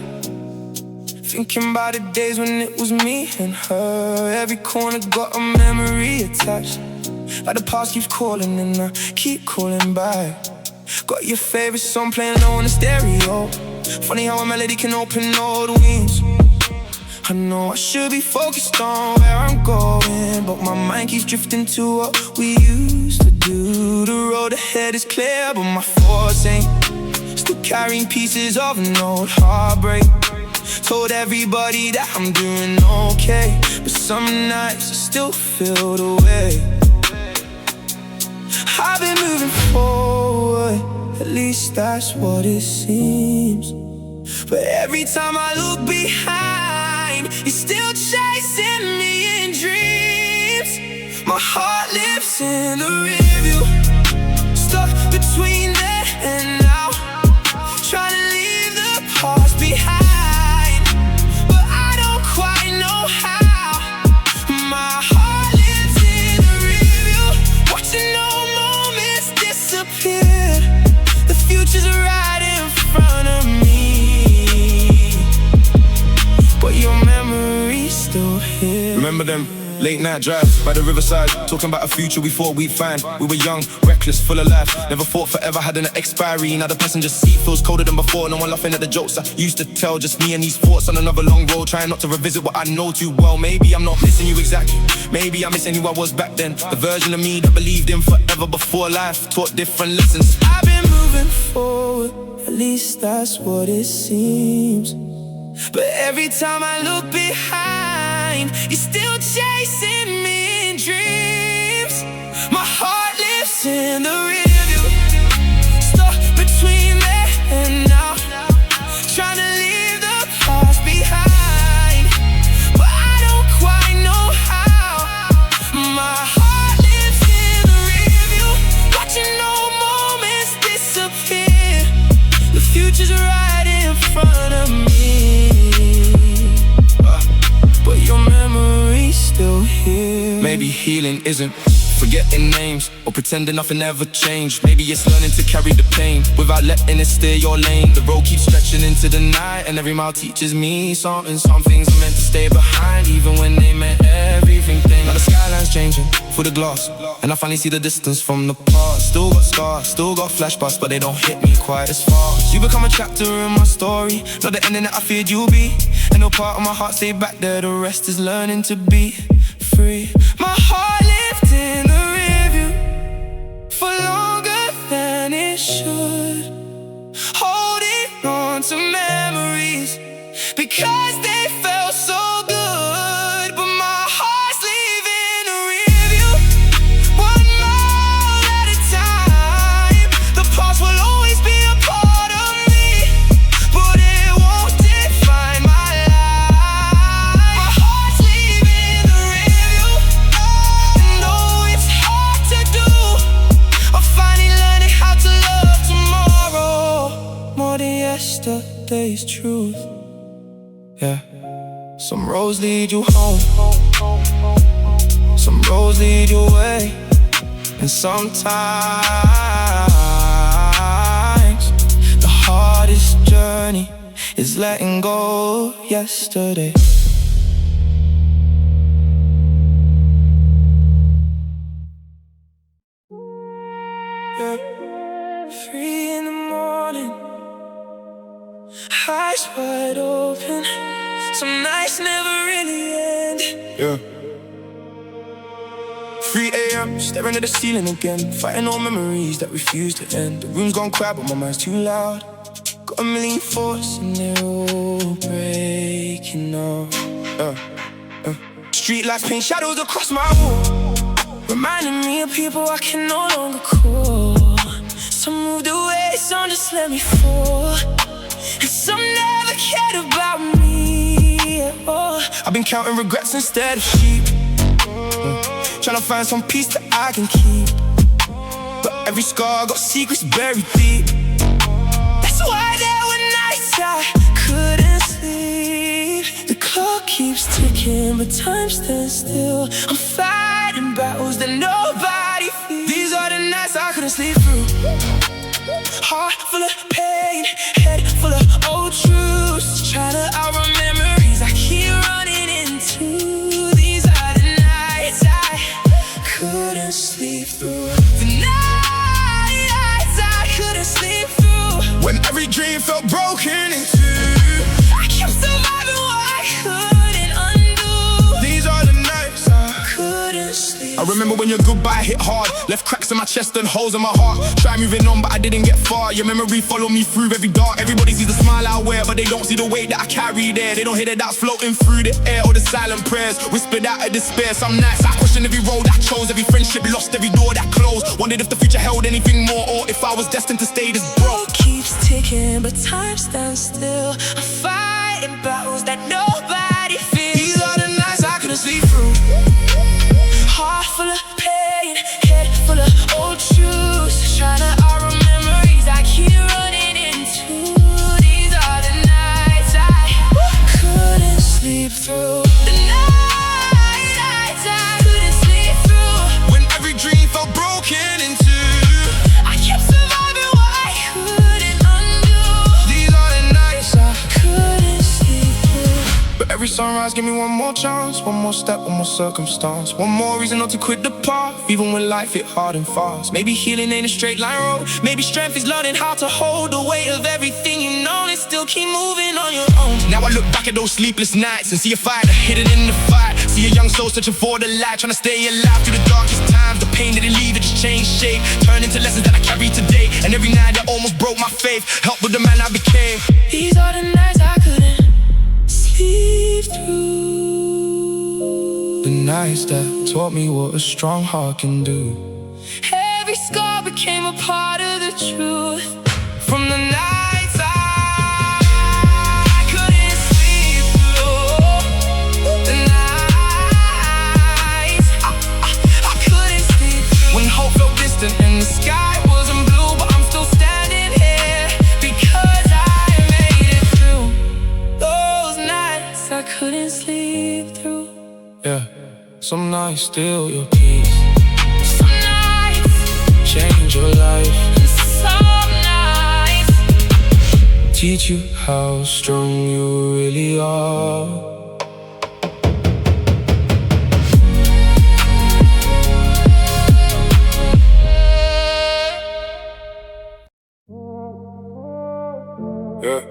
thinking about the days when it was me and her. Every corner got a memory attached, like the past keeps calling and I keep calling back. Got your favorite song playing low on the stereo. Funny how a melody can open all the wounds. I know I should be focused on where I'm going, but my mind keeps drifting to what we used to do. The road ahead is clear, but my thoughts ain't. Still carrying pieces of an old heartbreak. Told everybody that I'm doing okay, but some nights I still feel the way. I've been moving forward, at least that's what it seems. But every time I look behind, you're still chasing me in dreams. My heart lives in the rearview, stuck between there and now, trying to leave the past behind, but I don't quite know how. My heart lives in the rearview, watching old moments disappear. The future's right in front of me, but your memory's still here. Remember them late night drives by the riverside, talking about a future we thought we'd find. We were young, reckless, full of life, never thought forever had an expiry. Now the passenger seat feels colder than before, no one laughing at the jokes I used to tell. Just me and these thoughts on another long road, trying not to revisit what I know too well. Maybe I'm not missing you exactly, maybe I'm missing who I was back then, the version of me that believed in forever before life taught different lessons. I've been moving forward, at least that's what it seems. But every time I look behind, you're still chasing me in dreams. My heart lives in the rearview, stuck between there and now, trying to leave the past behind, but I don't quite know how. My heart lives in the rearview, watching old moments disappear. The future's right in front of me, but your memory's still here. Maybe healing isn't forgetting names or pretending nothing ever changed. Maybe it's learning to carry the pain without letting it steer your lane. The road keeps stretching into the night, and every mile teaches me something. Some things are meant to stay behind, even when they meant everything. Now the skyline's changing through the glass, and I finally see the distance from the past. Still got scars, still got flashbacks, but they don't hit me quite as fast. You become a chapter in my story, not the ending that I feared you'll be. And no part of my heart stay back there, the rest is learning to be free. My heart lived in the rearview for longer than it should, holding on to memories because they felt so good. But my heart's leaving the rearview, 1 mile at a time. The past will always be a part of me, but it won't define my life. My heart's leaving the rearview, and though it's hard to do, I'm finally learning how to love tomorrow more than yesterday's truth. Yeah, some roads lead you home, some roads lead you away, and sometimes the hardest journey is letting go yesterday. Yeah. 3 in the morning, eyes wide open. Some nights never really end. Yeah. 3 a.m., staring at the ceiling again, fighting all memories that refuse to end. The room's gone quiet, but my mind's too loud. Got a million thoughts and they're all breaking up. Street lights paint shadows across my wall, reminding me of people I can no longer call. Some moved away, some just let me fall, and some never cared about me. been counting regrets instead of sheep. Trying to find some peace that I can keep, but every scar got secrets buried deep. That's why there were nights I couldn't sleep. The clock keeps ticking, but time stands still. I'm fighting battles that nobody feels. These are the nights I couldn't sleep through. Heart full of pain, head full of old truths, trying to outrun memories I keep running into. These are the nights I couldn't sleep through. The nights I couldn't sleep through. When every dream felt broken in two, I kept surviving what I couldn't undo. These are the nights I couldn't sleep. I remember when your goodbye hit hard, left cracks in my chest and holes in my heart. Try moving on, but I didn't get far. Your memory followed me through every dark. Everybody sees the smile I wear, but they don't see the weight that I carry there. They don't hear the doubts floating through the air or the silent prayers whispered out of despair. Some nights I questioned every road I chose, every friendship lost, every door that closed. Wondered if the future held anything more, or if I was destined to stay this broke. Keeps ticking, but time stands still. I'm fighting battles that nobody feels. These are the nights I couldn't sleep through. Heart full of pain, head full of old truths, trying to outrun memories I keep running into. These are the nights I couldn't sleep through. The nights I couldn't sleep through. When every dream felt broken in two, I kept surviving what I couldn't undo. These are the nights I couldn't sleep through. But every sunrise give me one more chance, one more step, one more circumstance, one more reason not to quit the path, even when life hit hard and fast. Maybe healing ain't a straight line road, maybe strength is learning how to hold the weight of everything you know and still keep moving on your own. Now I look back at those sleepless nights and see a fire hidden in the fight. See a young soul searching for the light, trying to stay alive through the darkest times. The pain didn't leave, it just changed shape, turned into lessons that I carry today. And every night that almost broke my faith helped with the man I became. These are the nights I couldn't sleep through. The nights that taught me what a strong heart can do. Every scar became a part of the truth. From the nights I couldn't sleep through. The nights I couldn't sleep through. When hope felt distant and the sky wasn't blue, but I'm still standing here because I made it through. Those nights I couldn't sleep through. Yeah, some nights steal your peace, some nights change your life, and some nights teach you how strong you really are. Yeah,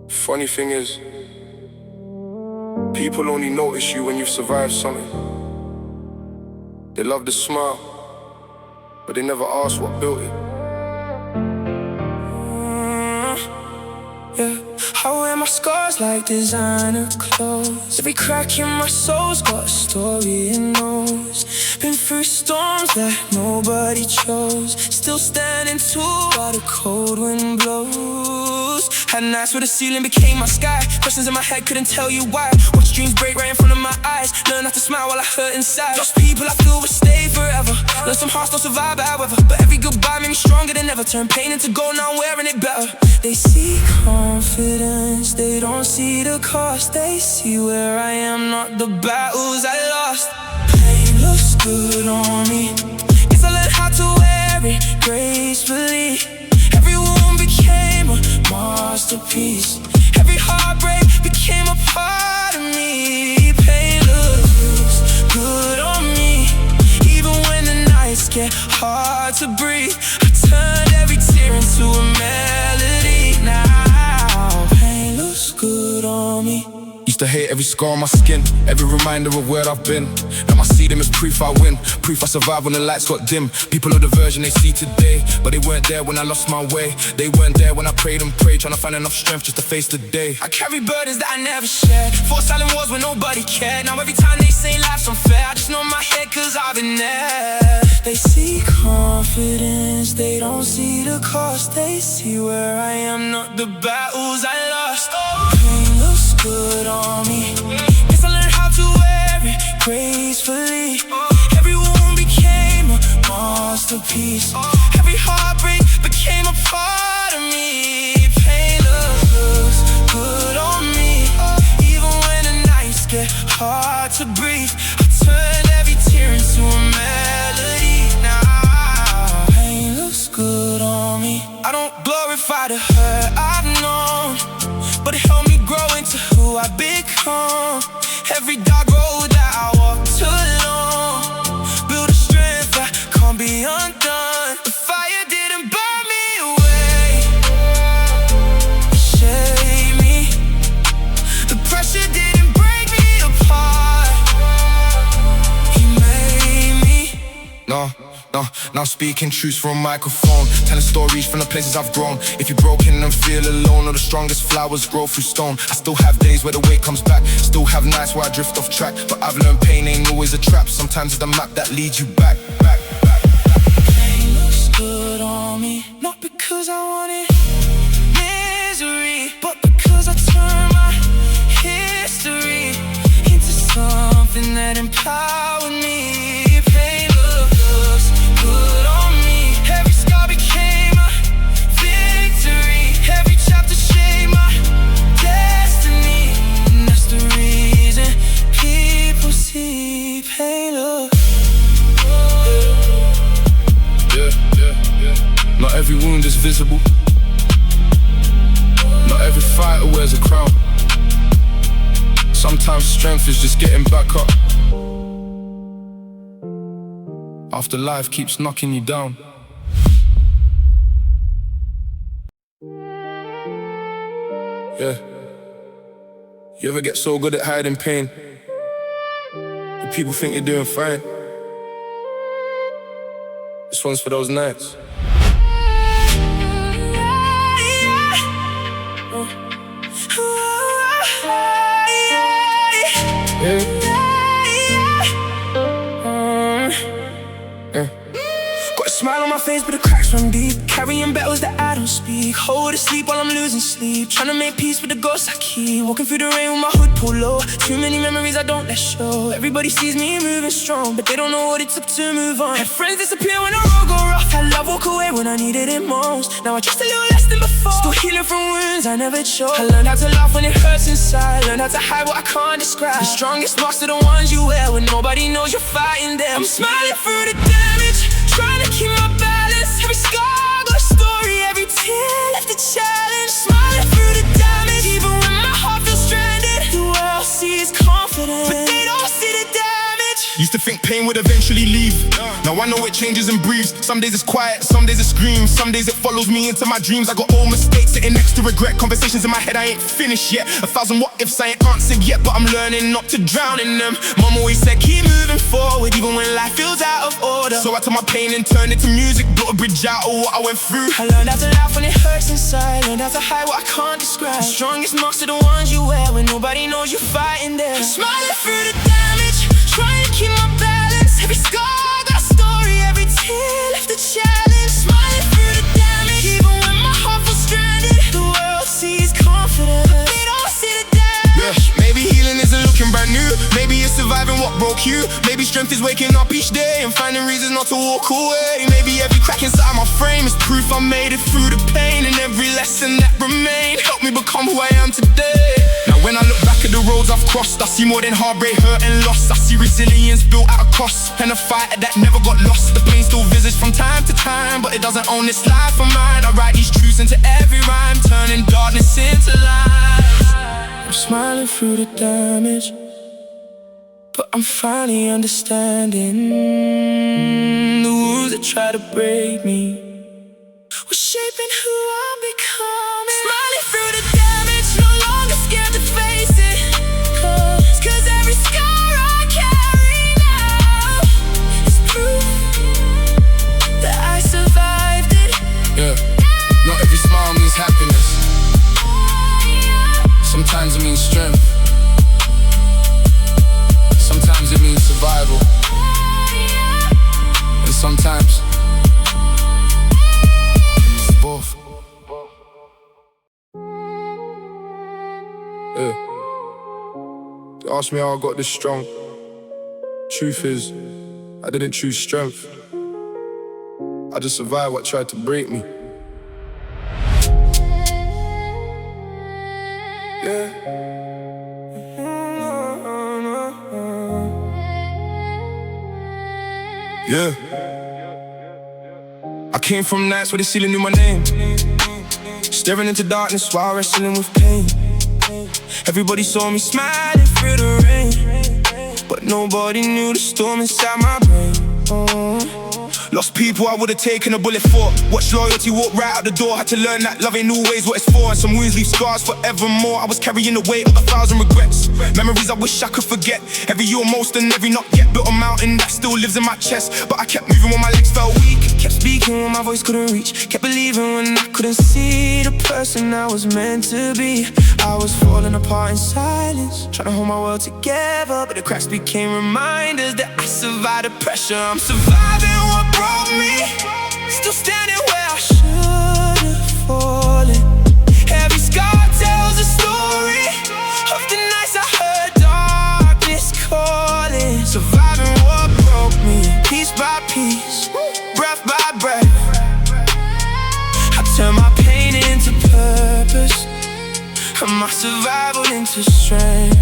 funny thing is, people only notice you when you've survived something. They love the smile, but they never ask what built it. Yeah, I wear my scars like designer clothes. Every crack in my soul's got a story it knows. Been through storms that nobody chose, still standing tall while the cold wind blows. Had nights where the ceiling became my sky, questions in my head couldn't tell you why. Watch dreams break right in front of my eyes, learn not to smile while I hurt inside. Lost people I feel will stay forever, learn some hearts don't survive bad weather, but every goodbye made me stronger than ever. Turn pain into gold, now I'm wearing it better. They see confidence, they don't see the cost. They see where I am, not the battles I lost. Pain looks good on me, guess I learned how to wear it gracefully. Every wound became a masterpiece, every heartbreak became a part of me. Pain looks good on me, even when the nights get hard to breathe. I turned every tear into a melody now. Pain looks good on me. Used to hate every scar on my skin, every reminder of where I've been. Now I see them as proof I win, proof I survived when the lights got dim. People are the version they see today, but they weren't there when I lost my way. They weren't there when I prayed and prayed, trying to find enough strength just to face the day. I carry burdens that I never shared, fought silent wars when nobody cared. Now every time they say life's unfair, I just know in my head cause I've been there. They see confidence, they don't see the cost. They see where I am, not the battles I lost. Pain looks good on me, peace. Every heartbreak became a part of me. Pain looks good on me. Even when the nights get hard to breathe, I turn every tear into a melody. Now pain looks good on me. I don't glorify the hurt I've known, but it helped me grow into who I become. Every dark road that I walked alone built a strength that can't be undone. The fire didn't burn me away, it shaped me. The pressure didn't break me apart, he made me. Now speaking truths from a microphone, telling stories from the places I've grown. If you're broken and feel alone, or the strongest flowers grow through stone. I still have days where the weight comes back, still have nights where I drift off track. But I've learned pain ain't always a trap, sometimes it's the map that leads you back. Pain looks good on me, not because I wanted misery, but because I turned my history into something that empowered me. Pain looks good on me. Every scar became a victory. Every chapter shaped my destiny. And that's the reason people see pain look. Not every wound is visible, not every fighter wears a crown. Sometimes strength is just getting back up after life keeps knocking you down. Yeah. You ever get so good at hiding pain that people think you're doing fine? This one's for those nights. Got a smile on my face, but the cracks run deep. Carrying battles that I don't speak. Hold it sleep while I'm losing sleep. Trying to make peace with the ghosts I keep. Walking through the rain with my hood pulled low. Too many memories I don't let show. Everybody sees me moving strong, but they don't know what it took to move on. Had friends disappear when the road go rough. Had love walk away when I needed it most. Now I trust a little less than before. Still healing from wounds I never chose. I learned how to laugh when it hurts inside. Learned how to hide what I can't describe. The strongest marks are the ones you wear when nobody knows you're fighting them. I'm smiling through the damage, trying to keep my balance. Every scar got a story, every tear left a challenge. Smiling through the damage, even when my heart feels stranded. The world sees confidence, but they don't see the damage. Used to think pain would eventually leave. Now I know it changes and breathes. Some days it's quiet, some days it screams. Some days it follows me into my dreams. I got old mistakes sitting next to regret. Conversations in my head I ain't finished yet. 1,000 what ifs I ain't answered yet, but I'm learning not to drown in them. Mom always said keep moving forward even when life feels out of order. So I took my pain and turned it to music, built a bridge out of what I went through. I learned how to laugh when it hurts inside. Learned how to hide what I can't describe. The strongest marks are the ones you wear when nobody knows you're fighting them. Smiling through the damage, trying to keep my balance. Every scar got a story, every tear left a challenge. Smiling through the damage, even when my heart feels stranded. The world sees confidence, but they don't see the damage. Maybe healing isn't looking brand new. Maybe it's surviving what broke you. Maybe strength is waking up each day and finding reasons not to walk away. Maybe every crack inside my frame is proof I made it through the pain. And every lesson that remained helped me become who I am today. Now when I look back at the roads I've crossed, I see more than heartbreak, hurt and loss. I see resilience built out of cost, and a fight that never got lost. The pain still visits from time to time, but it doesn't own this life of mine. I write these truths into every rhyme, turning darkness into light. I'm smiling through the damage, but I'm finally understanding. The wounds that try to break me were shaping who I'm becoming. Smiling through the damage, no longer scared to face it. Cause every scar I carry now is proof that I survived it. Yeah, not every smile means happiness. Sometimes it means strength. Sometimes it means survival. And sometimes it's both. Yeah. They ask me how I got this strong. Truth is, I didn't choose strength. I just survived what tried to break me. Yeah. Yeah. I came from nights where the ceiling knew my name, staring into darkness while wrestling with pain. Everybody saw me smiling through the rain, but nobody knew the storm inside my brain. Lost people I would've taken a bullet for. Watched loyalty walk right out the door. Had to learn that love ain't always what it's for, and some wounds leave scars forevermore. I was carrying the weight of 1,000 regrets, memories I wish I could forget. Every you almost and every not yet. Built a mountain that still lives in my chest, but I kept moving when my legs felt weak. Kept speaking when my voice couldn't reach. Kept believing when I couldn't see the person I was meant to be. I was falling apart in silence, trying to hold my world together, but the cracks became reminders that I survived the pressure. I'm surviving what broke me, still standing where I should've fallen. Every scar tells a story of the nights I heard darkness calling. Surviving what broke me, piece by piece, breath by breath. I turn my pain into purpose, and my survival into strength.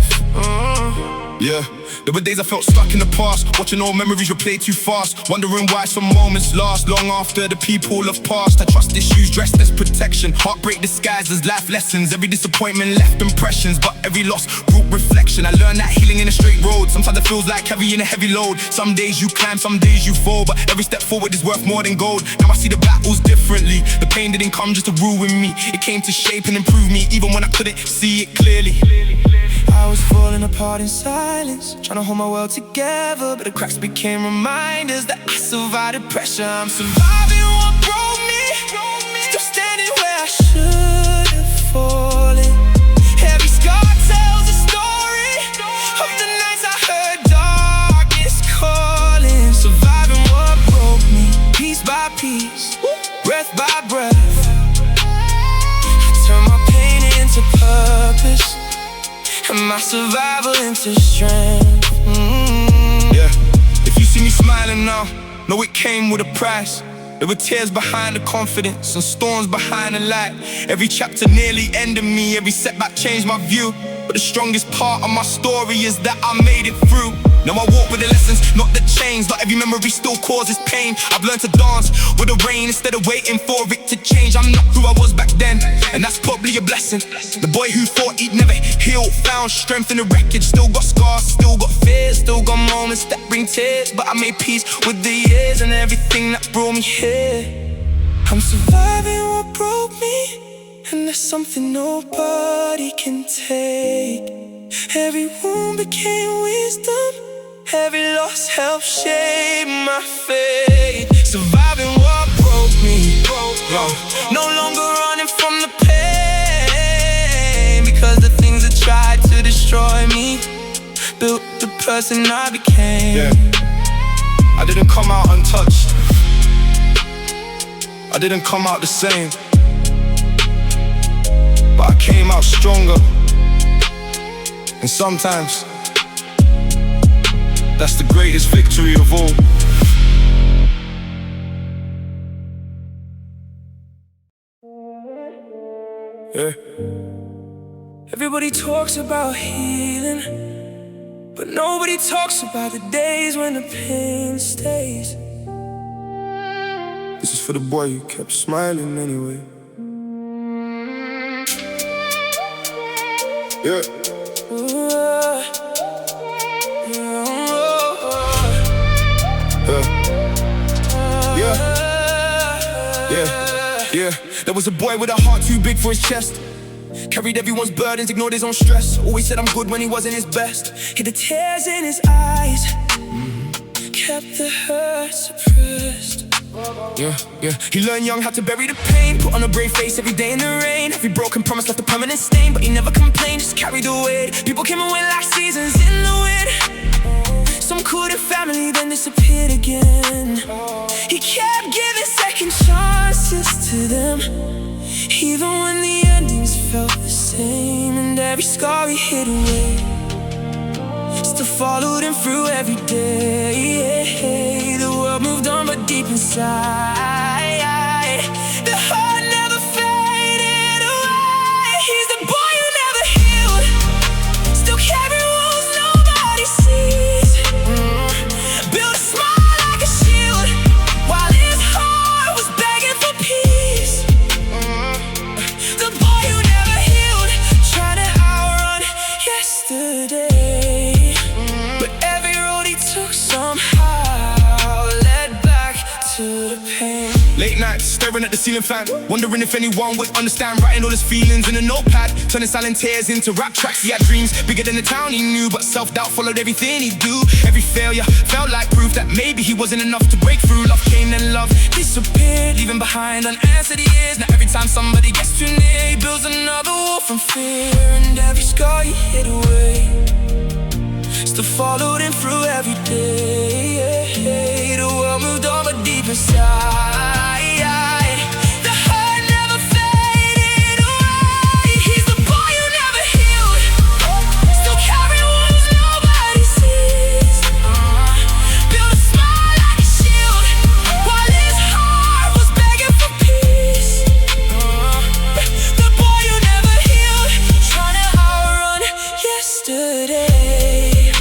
Yeah, there were days I felt stuck in the past, watching old memories replay too fast, wondering why some moments last long after the people have passed. I trust issues dressed as protection, heartbreak disguised as life lessons. Every disappointment left impressions, but every loss brought reflection. I learned that healing in a straight road sometimes it feels like carrying a heavy load. Some days you climb, some days you fall, but every step forward is worth more than gold. Now I see the battles differently. The pain didn't come just to ruin me, it came to shape and improve me, even when I couldn't see it clearly. I was falling apart in silence, trying to hold my world together, but the cracks became reminders that I survived the pressure. I'm surviving what broke me, still standing where I should've fallen. Every scar tells a story of the nights I heard darkness calling. Surviving what broke me, piece by piece, breath by breath. I turn my pain into purpose, and my survival into strength. Yeah, if you see me smiling now, know it came with a price. There were tears behind the confidence and storms behind the light. Every chapter nearly ended me, every setback changed my view. But the strongest part of my story is that I made it through. Now I walk with the lessons, not the chains. Not every memory still causes pain. I've learned to dance with the rain instead of waiting for it to change. I'm not who I was back then, and that's probably a blessing. The boy who thought he'd never heal found strength in the wreckage. Still got scars, still got fears, still got moments that bring tears, but I made peace with the years and everything that brought me here. I'm surviving what broke me, and there's something nobody can take. Every wound became wisdom, every loss helped shape my fate. Surviving what broke me, no longer running from the pain, because the things that tried to destroy me built the person I became. Yeah, I didn't come out untouched, I didn't come out the same, but I came out stronger. And sometimes that's the greatest victory of all. Yeah. Everybody talks about healing, but nobody talks about the days when the pain stays. This is for the boy who kept smiling anyway. Yeah. Yeah, there was a boy with a heart too big for his chest. Carried everyone's burdens, ignored his own stress. Always said I'm good when he wasn't his best. Hid the tears in his eyes, kept the hurt suppressed. Yeah. He learned young how to bury the pain, put on a brave face every day in the rain. Every broken promise left a permanent stain, but he never complained, just carried the weight. People came and went like seasons in the wind. Some called it family, then disappeared again. He kept giving second chances to them, even when the endings felt the same. And every scar he hid away, still followed him through every day. The world moved on, but deep inside, the heart never faded away. He's the boy who never healed, still carry wounds nobody sees. Built a smile like a shield, while his heart was begging for peace. The boy who never healed, trying to outrun yesterday. But every road he took somehow led back to the pain. Late nights, staring at the ceiling fan, wondering if anyone would understand. Writing all his feelings in a notepad, turning silent tears into rap tracks. He had dreams bigger than the town he knew, but self-doubt followed everything he'd do. Every failure felt like proof that maybe he wasn't enough to break through. Love came, then love disappeared, leaving behind unanswered years. Now every time somebody gets too near, he builds another wall from fear. And every scar he hid away still followed him through every day. The world moved on, but deep inside, the heart never faded away. He's the boy who never healed, still carry wounds nobody sees. Built a smile like a shield, while his heart was begging for peace. The boy who never healed, trying to outrun yesterday.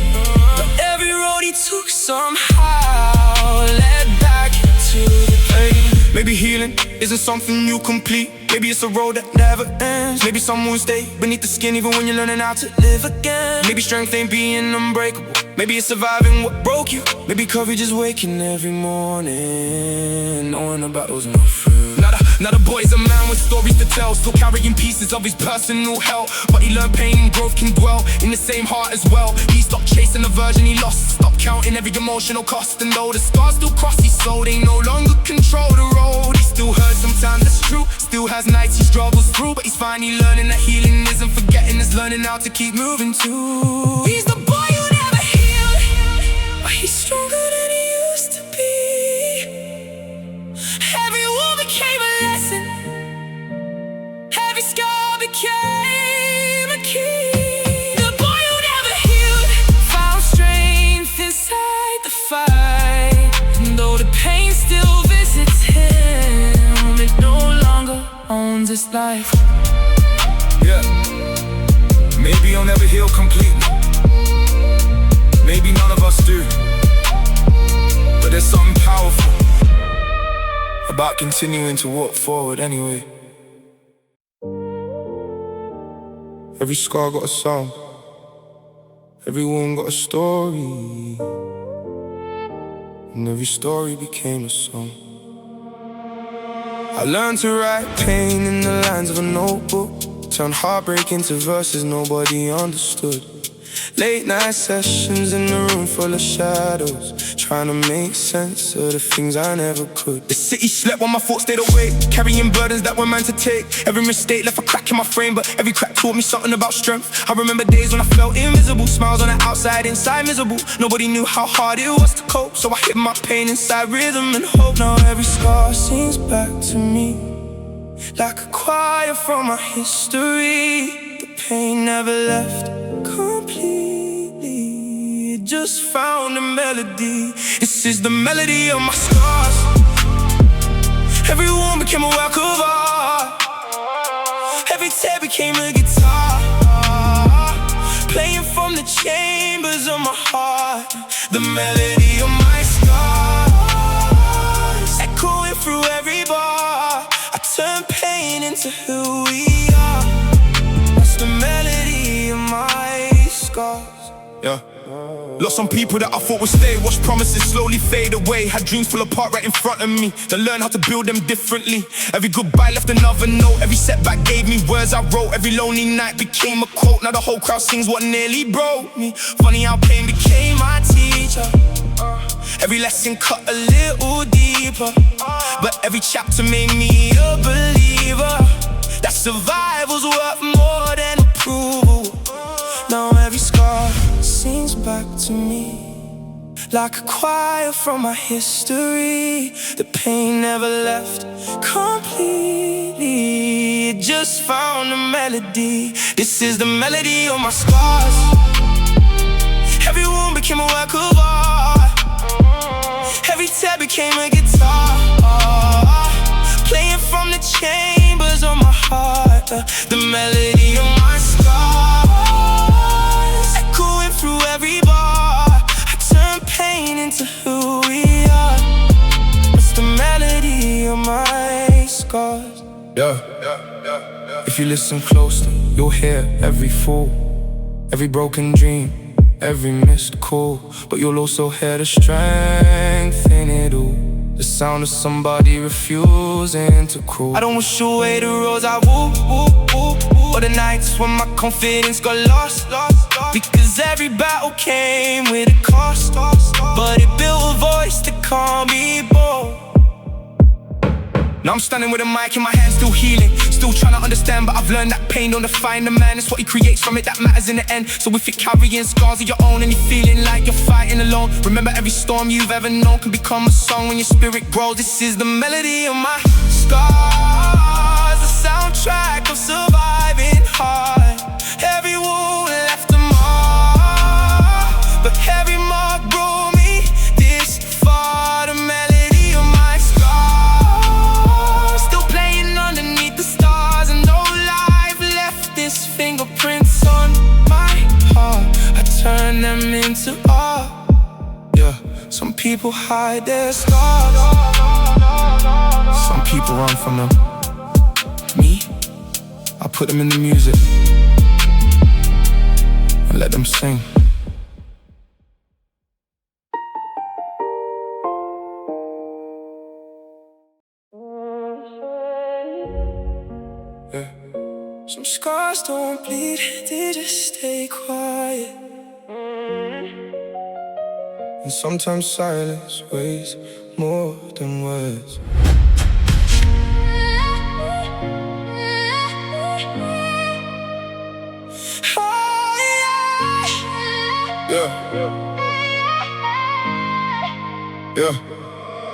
Every road he took somehow led back to the pain. Maybe healing isn't something you complete. Maybe it's a road that never ends. Maybe some wounds stay beneath the skin even when you're learning how to live again. Maybe strength ain't being unbreakable, maybe it's surviving what broke you. Maybe courage is waking every morning knowing the battle's not through. Now the boy's a man with stories to tell, still carrying pieces of his personal hell. But he learned pain and growth can dwell in the same heart as well. He stopped chasing the version he lost, stopped counting every emotional cost. And though the scars still cross his soul, they no longer control the road. He still hurts sometimes, that's true, still has nights he struggles through. But he's finally learning that healing isn't forgetting, it's learning how to keep moving too. He's the boy who never healed, but he's stronger than he used to be. Every wound became a lesson, every scar became a key. The boy who never healed found strength inside the fight. And though the pain still visits him, it no longer owns his life. Yeah, maybe I'll never heal completely, maybe none of us do, but there's something powerful about continuing to walk forward anyway. Every scar got a song, every wound got a story, and every story became a song. I learned to write pain in the lines of a notebook, turn heartbreak into verses nobody understood. Late night sessions in a room full of shadows, trying to make sense of the things I never could. The city slept while my thoughts stayed awake, carrying burdens that were meant to take. Every mistake left a crack in my frame, but every crack taught me something about strength. I remember days when I felt invisible, smiles on the outside, inside miserable. Nobody knew how hard it was to cope, so I hid my pain inside rhythm and hope. Now every scar sings back to me like a choir from my history. The pain never left completely, it just found a melody. This is the melody of my scars. Every wound became a work of art, every tear became a guitar, playing from the chambers of my heart. The melody of my scars, echoing through every bar. I turn pain into who we are. That's the melody of my scars. Yeah. Lost some people that I thought would stay, watched promises slowly fade away. Had dreams fall apart right in front of me, then learned how to build them differently. Every goodbye left another note, every setback gave me words I wrote. Every lonely night became a quote, now the whole crowd sings what nearly broke me. Funny how pain became my teacher, every lesson cut a little deeper, but every chapter made me a believer that survival's worth more than approval. Now every scar sings back to me like a choir from my history. The pain never left completely, it just found a melody. This is the melody of my scars. Every wound became a work of art. Every tear became a guitar, playing from the chambers of my heart. The melody of my scars, echoing through every bar. I turn pain into who we are. It's the melody of my scars. Yeah. If you listen closely, you'll hear every fall, every broken dream, every missed call. But you'll also hear the strength in it all, the sound of somebody refusing to crawl. I don't wish away the roads I walk, or the nights when my confidence got lost. Because every battle came with a cost, but it built a voice that can't be bought. Now I'm standing with a mic in my hand, still healing, still trying to understand. But I've learned that pain don't define the man, it's what he creates from it that matters in the end. So if you're carrying scars of your own and you're feeling like you're fighting alone, remember every storm you've ever known can become a song when your spirit grows. This is the melody of my scars, the soundtrack of surviving hard. Every wound left a mark, but every mark brought me this far. The melody of my scars, still playing underneath the stars, and no life left this fingerprints on my heart. I turn them into art. Yeah, some people hide their scars, some people run from them. Me, I put them in the music and let them sing. Yeah. Some scars don't bleed, they just stay quiet. And sometimes silence weighs more than words. Yeah.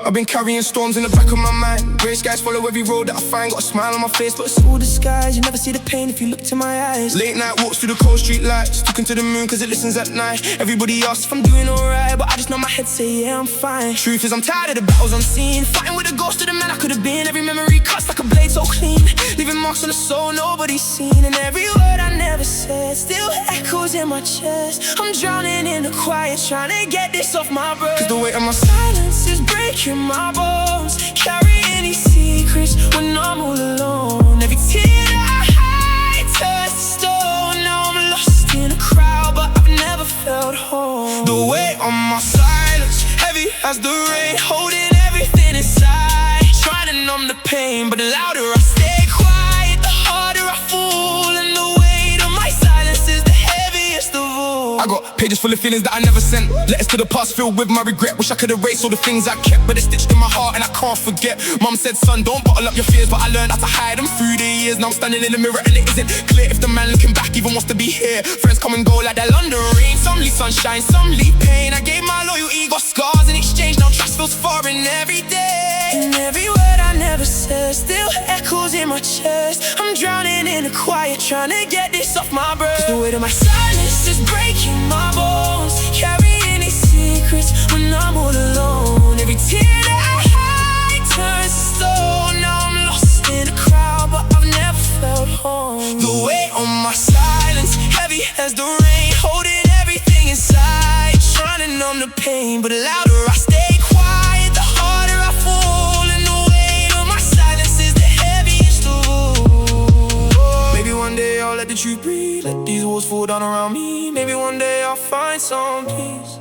I've been carrying storms in the back of my mind. Grey skies follow every road that I find. Got a smile on my face, but it's all disguise. You never see the pain if you look to my eyes. late night walks through the cold street lights, looking to the moon cause it listens at night. Everybody asks If I'm doing alright, but I just know my head say yeah, I'm fine. truth is I'm tired of the battles unseen, Fighting with the ghost of the man I could've been. Every memory cuts like a blade so clean, leaving marks on the soul nobody's seen. And every word I never said still echoes in my chest. I'm drowning in the quiet, trying to get this off my breath. cause the weight of my Silence is breaking my bones, carrying these secrets when I'm all alone. Every tear that I hide turns to stone. Now I'm lost in a crowd, but I've never felt home. The weight on my silence, heavy as the rain, Holding everything inside, trying to numb the pain, but the louder I stay quiet, the harder I fall. And the weight of my silence is the heaviest of all. I got pages full of feelings that I never sent, letters to the past filled with my regret. Wish I could erase all the things I kept, but it's stitched in my heart and I can't forget. Mum said, son, don't bottle up your fears, but I learned how to hide them through the years. Now I'm standing in the mirror and it isn't clear if the man looking back even wants to be here. Friends come and go like that London rain, some leave sunshine, some leave pain. I gave my loyalty, got scars in exchange, now trust feels foreign every day. And every word I never said still echoes in my chest. I'm drowning in the quiet, trying to get this off my breath. Cause the weight of my silence is breaking my bones, carrying these secrets when I'm all alone. Every tear that I hide turns to stone. Now I'm lost in a crowd, but I've never felt home. The weight on my silence, Heavy as the rain, holding everything inside, trying to numb the pain, but the louder I stay quiet, the harder I fall. And the weight of my silence is the heaviest of all. maybe one day I'll let the truth breathe, let these walls fall down around me. Maybe one day I'll find some peace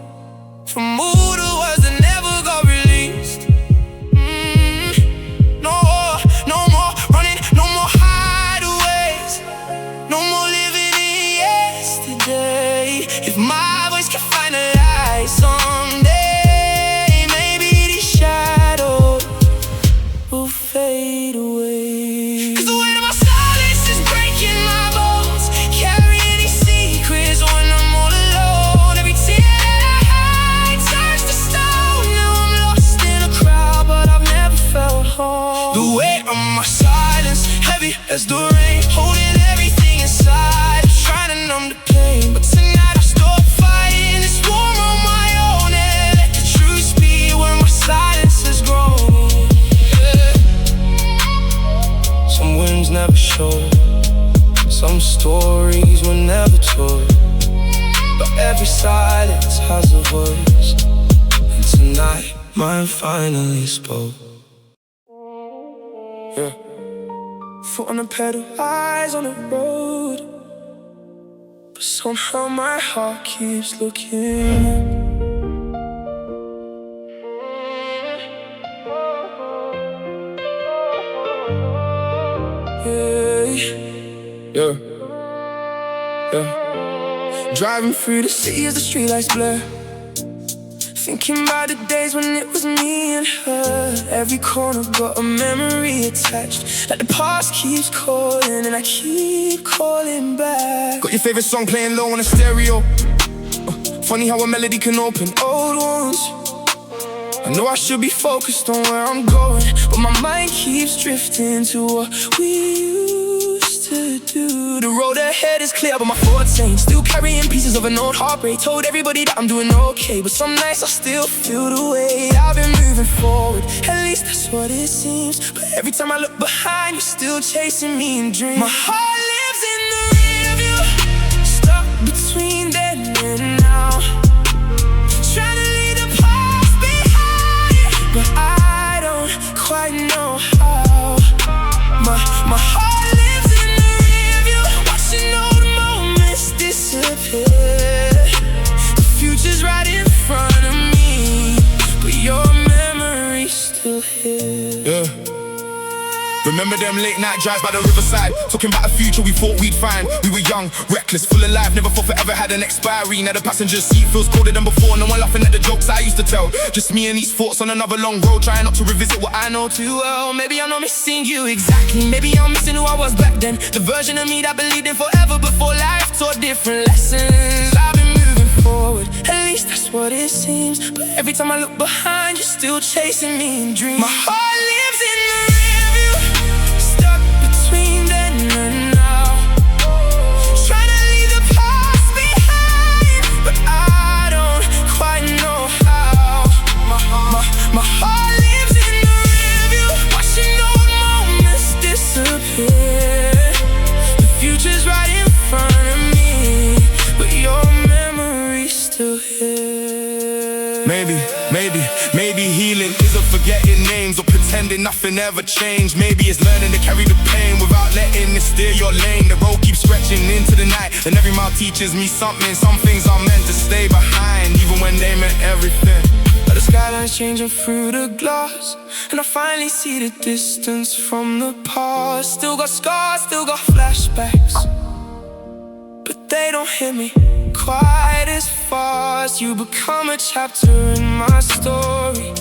from all the words that never got released. No more running, no more hideaways, no more living in yesterday. If my voice can find a light someday, maybe these shadows will fade away. Cause the weight of my silence is breaking my bones, carrying these secrets when I'm all alone. Every tear that I hide turns to stone. Now I'm stories were never told, but every silence has a voice. And tonight mine finally spoke. Yeah. Foot on the pedal, eyes on the road, but somehow my heart keeps looking. Yeah, yeah. Driving through the city as the streetlights blur, thinking about the days when it was me and her. Every corner got a memory attached, like the past keeps calling and I keep calling back. Got your favorite song playing low on a stereo. Funny how a melody can open Old wounds. I know I should be focused on where I'm going, but my mind keeps drifting to what we used to do. The road ahead is clear, but my thoughts ain't. Still carrying pieces of an old heartbreak. Told everybody that I'm doing okay, but some nights I still feel the way. I've been moving forward, at least that's what it seems, but every time I look behind, you're still chasing me in dreams. My heart lives in the rear view, stuck between then and now, trying to leave the past behind, but I don't quite know how. My heart lives in the rear view, watching all the moments disappear. The future's right in front of me, but your memory's still here. Yeah. Remember them late night drives by the riverside, talking about a future we thought we'd find. We were young, reckless, full of life, never thought forever had an expiry. Now the passenger seat feels colder than before, no one laughing at the jokes I used to tell. Just me and these thoughts on another long road, trying not to revisit what I know too well. Maybe I'm not missing you exactly, maybe I'm missing who I was back then, the version of me that believed in forever before life taught different lessons. I've been moving forward, at least that's what it seems, but every time I look behind, you're still chasing me in dreams. My heart lives in the rear view, stuck between then and now, trying to leave the past behind, but I don't quite know how. My heart lives in the rear view, watching old moments disappear. The future's right in front of me, but your memory's still here. Maybe healing isn't forgetting names or pretending nothing ever changed. Maybe it's learning to carry the pain without letting it steer your lane. The road keeps stretching into the night, and every mile teaches me something. Some things are meant to stay behind, even when they meant everything. But the skyline's changing through the glass, and I finally see the distance from the past. Still got scars, still got flashbacks, but they don't hit me quite as fast. You become a chapter in my story,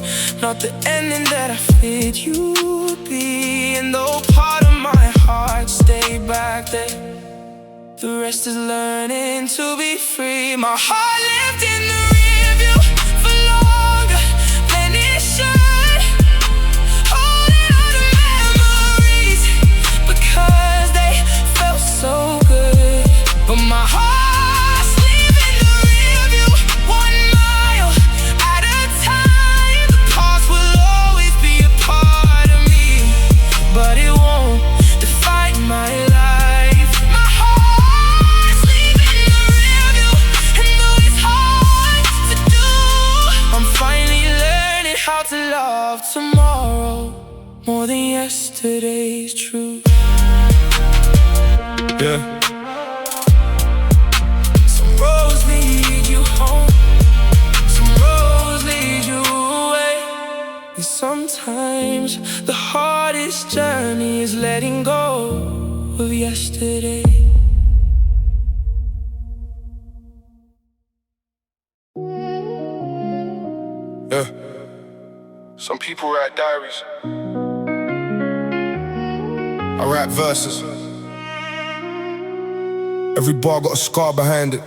not the ending that I feared you'd be. And though part of my heart stayed back there, the rest is learning to be free. My heart lived in the rear view for longer than it should, holding on to memories because they felt so good. But my heart's leaving the rear view, 1 mile at a time. The past will always be a part of me, but it won't define my life. My heart's leaving the rear view, and though it's hard to do, I'm finally learning how to love tomorrow more than yesterday's truth. Yeah. Roads lead you home, some roads lead you away, and sometimes the hardest journey is letting go of yesterday. Yeah. Some people write diaries, I write verses. Every bar got a scar behind it.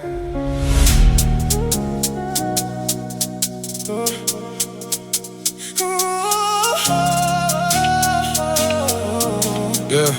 Yeah.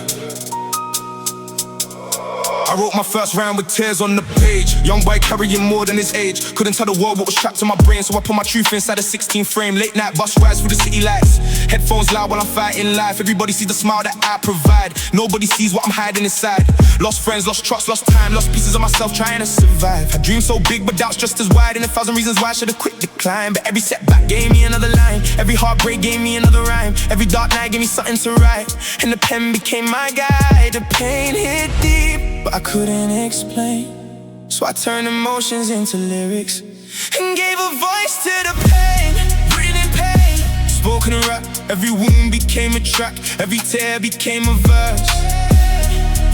I I wrote my first rhyme with tears on the page. Young boy carrying more than his age. Couldn't tell the world what was trapped in my brain, so I put my truth inside a 16 frame. Late night bus rides through the city lights. Headphones loud while I'm fighting life. Everybody sees the smile that I provide. Nobody sees what I'm hiding inside. Lost friends, lost trust, lost time, lost pieces of myself trying to survive. I dream so big but doubts just as wide. And 1,000 reasons why I should've quit the climb. But every setback gave me another line. Every heartbreak gave me another rhyme. Every dark night gave me something to write. And the pen became my guide. The pain hit deep, but I couldn't explain. So I turned emotions into lyrics and gave a voice to the pain. Written in pain, spoken in rap. Every wound became a track. Every tear became a verse.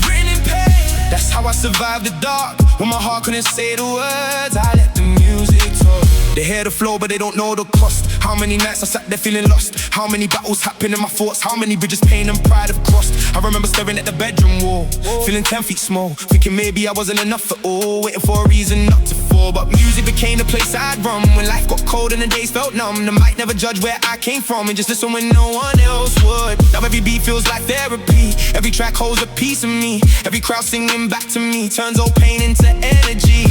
Written in pain, that's how I survived the dark. When my heart couldn't say the words, I let the music talk. They hear the flow but they don't know the cost. How many nights I sat there feeling lost. How many battles happened in my thoughts. How many bridges pain and pride have crossed. I remember staring at the bedroom wall, feeling 10 feet small, thinking maybe I wasn't enough at all, waiting for a reason not to fall. But music became the place I'd run when life got cold and the days felt numb. The mic never judge where I came from and just listen when no one else would. Now every beat feels like therapy. Every track holds a piece of me. Every crowd singing back to me turns old pain into energy.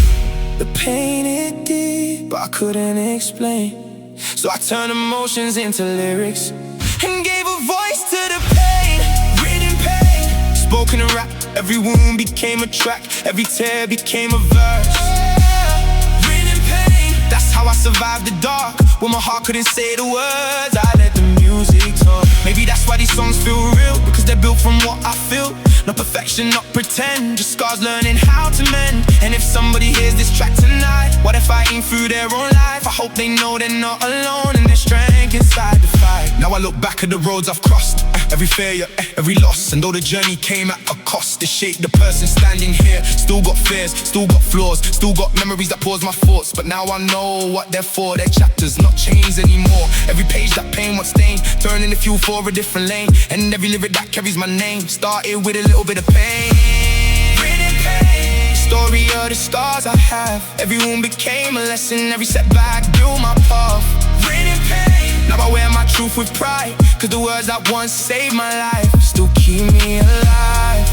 The pain hit deep, but I couldn't explain. So I turned emotions into lyrics and gave a voice to the pain. Written in pain, spoken in rap. Every wound became a track. Every tear became a verse. Written in pain, that's how I survived the dark. When my heart couldn't say the words, I let the music talk. Maybe that's why these songs feel real, because they're built from what I feel. Not perfection, not pretend, just scars learning how to mend. And if somebody hears this track tonight, what if I ain't through their own life? I hope they know they're not alone and there's strength inside the fight. Now I look back at the roads I've crossed, every failure, every loss. And though the journey came at a cost, it shaped the person standing here. Still got fears, still got flaws, still got memories that pause my thoughts. But now I know what they're for, they're chapters, not chains anymore. Every page that pain was stained, turning the fuel for a different lane. And every lyric that carries my name started with a little bit of pain. Written in pain, story of the scars I have. Every wound became a lesson, every setback built my path. Written in pain, now I wear my truth with pride, cause the words that once saved my life still keep me alive.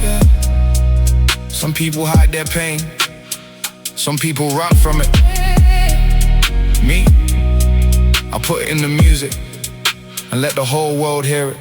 Yeah. Some people hide their pain, some people run from it. Me, I put it in the music and let the whole world hear it.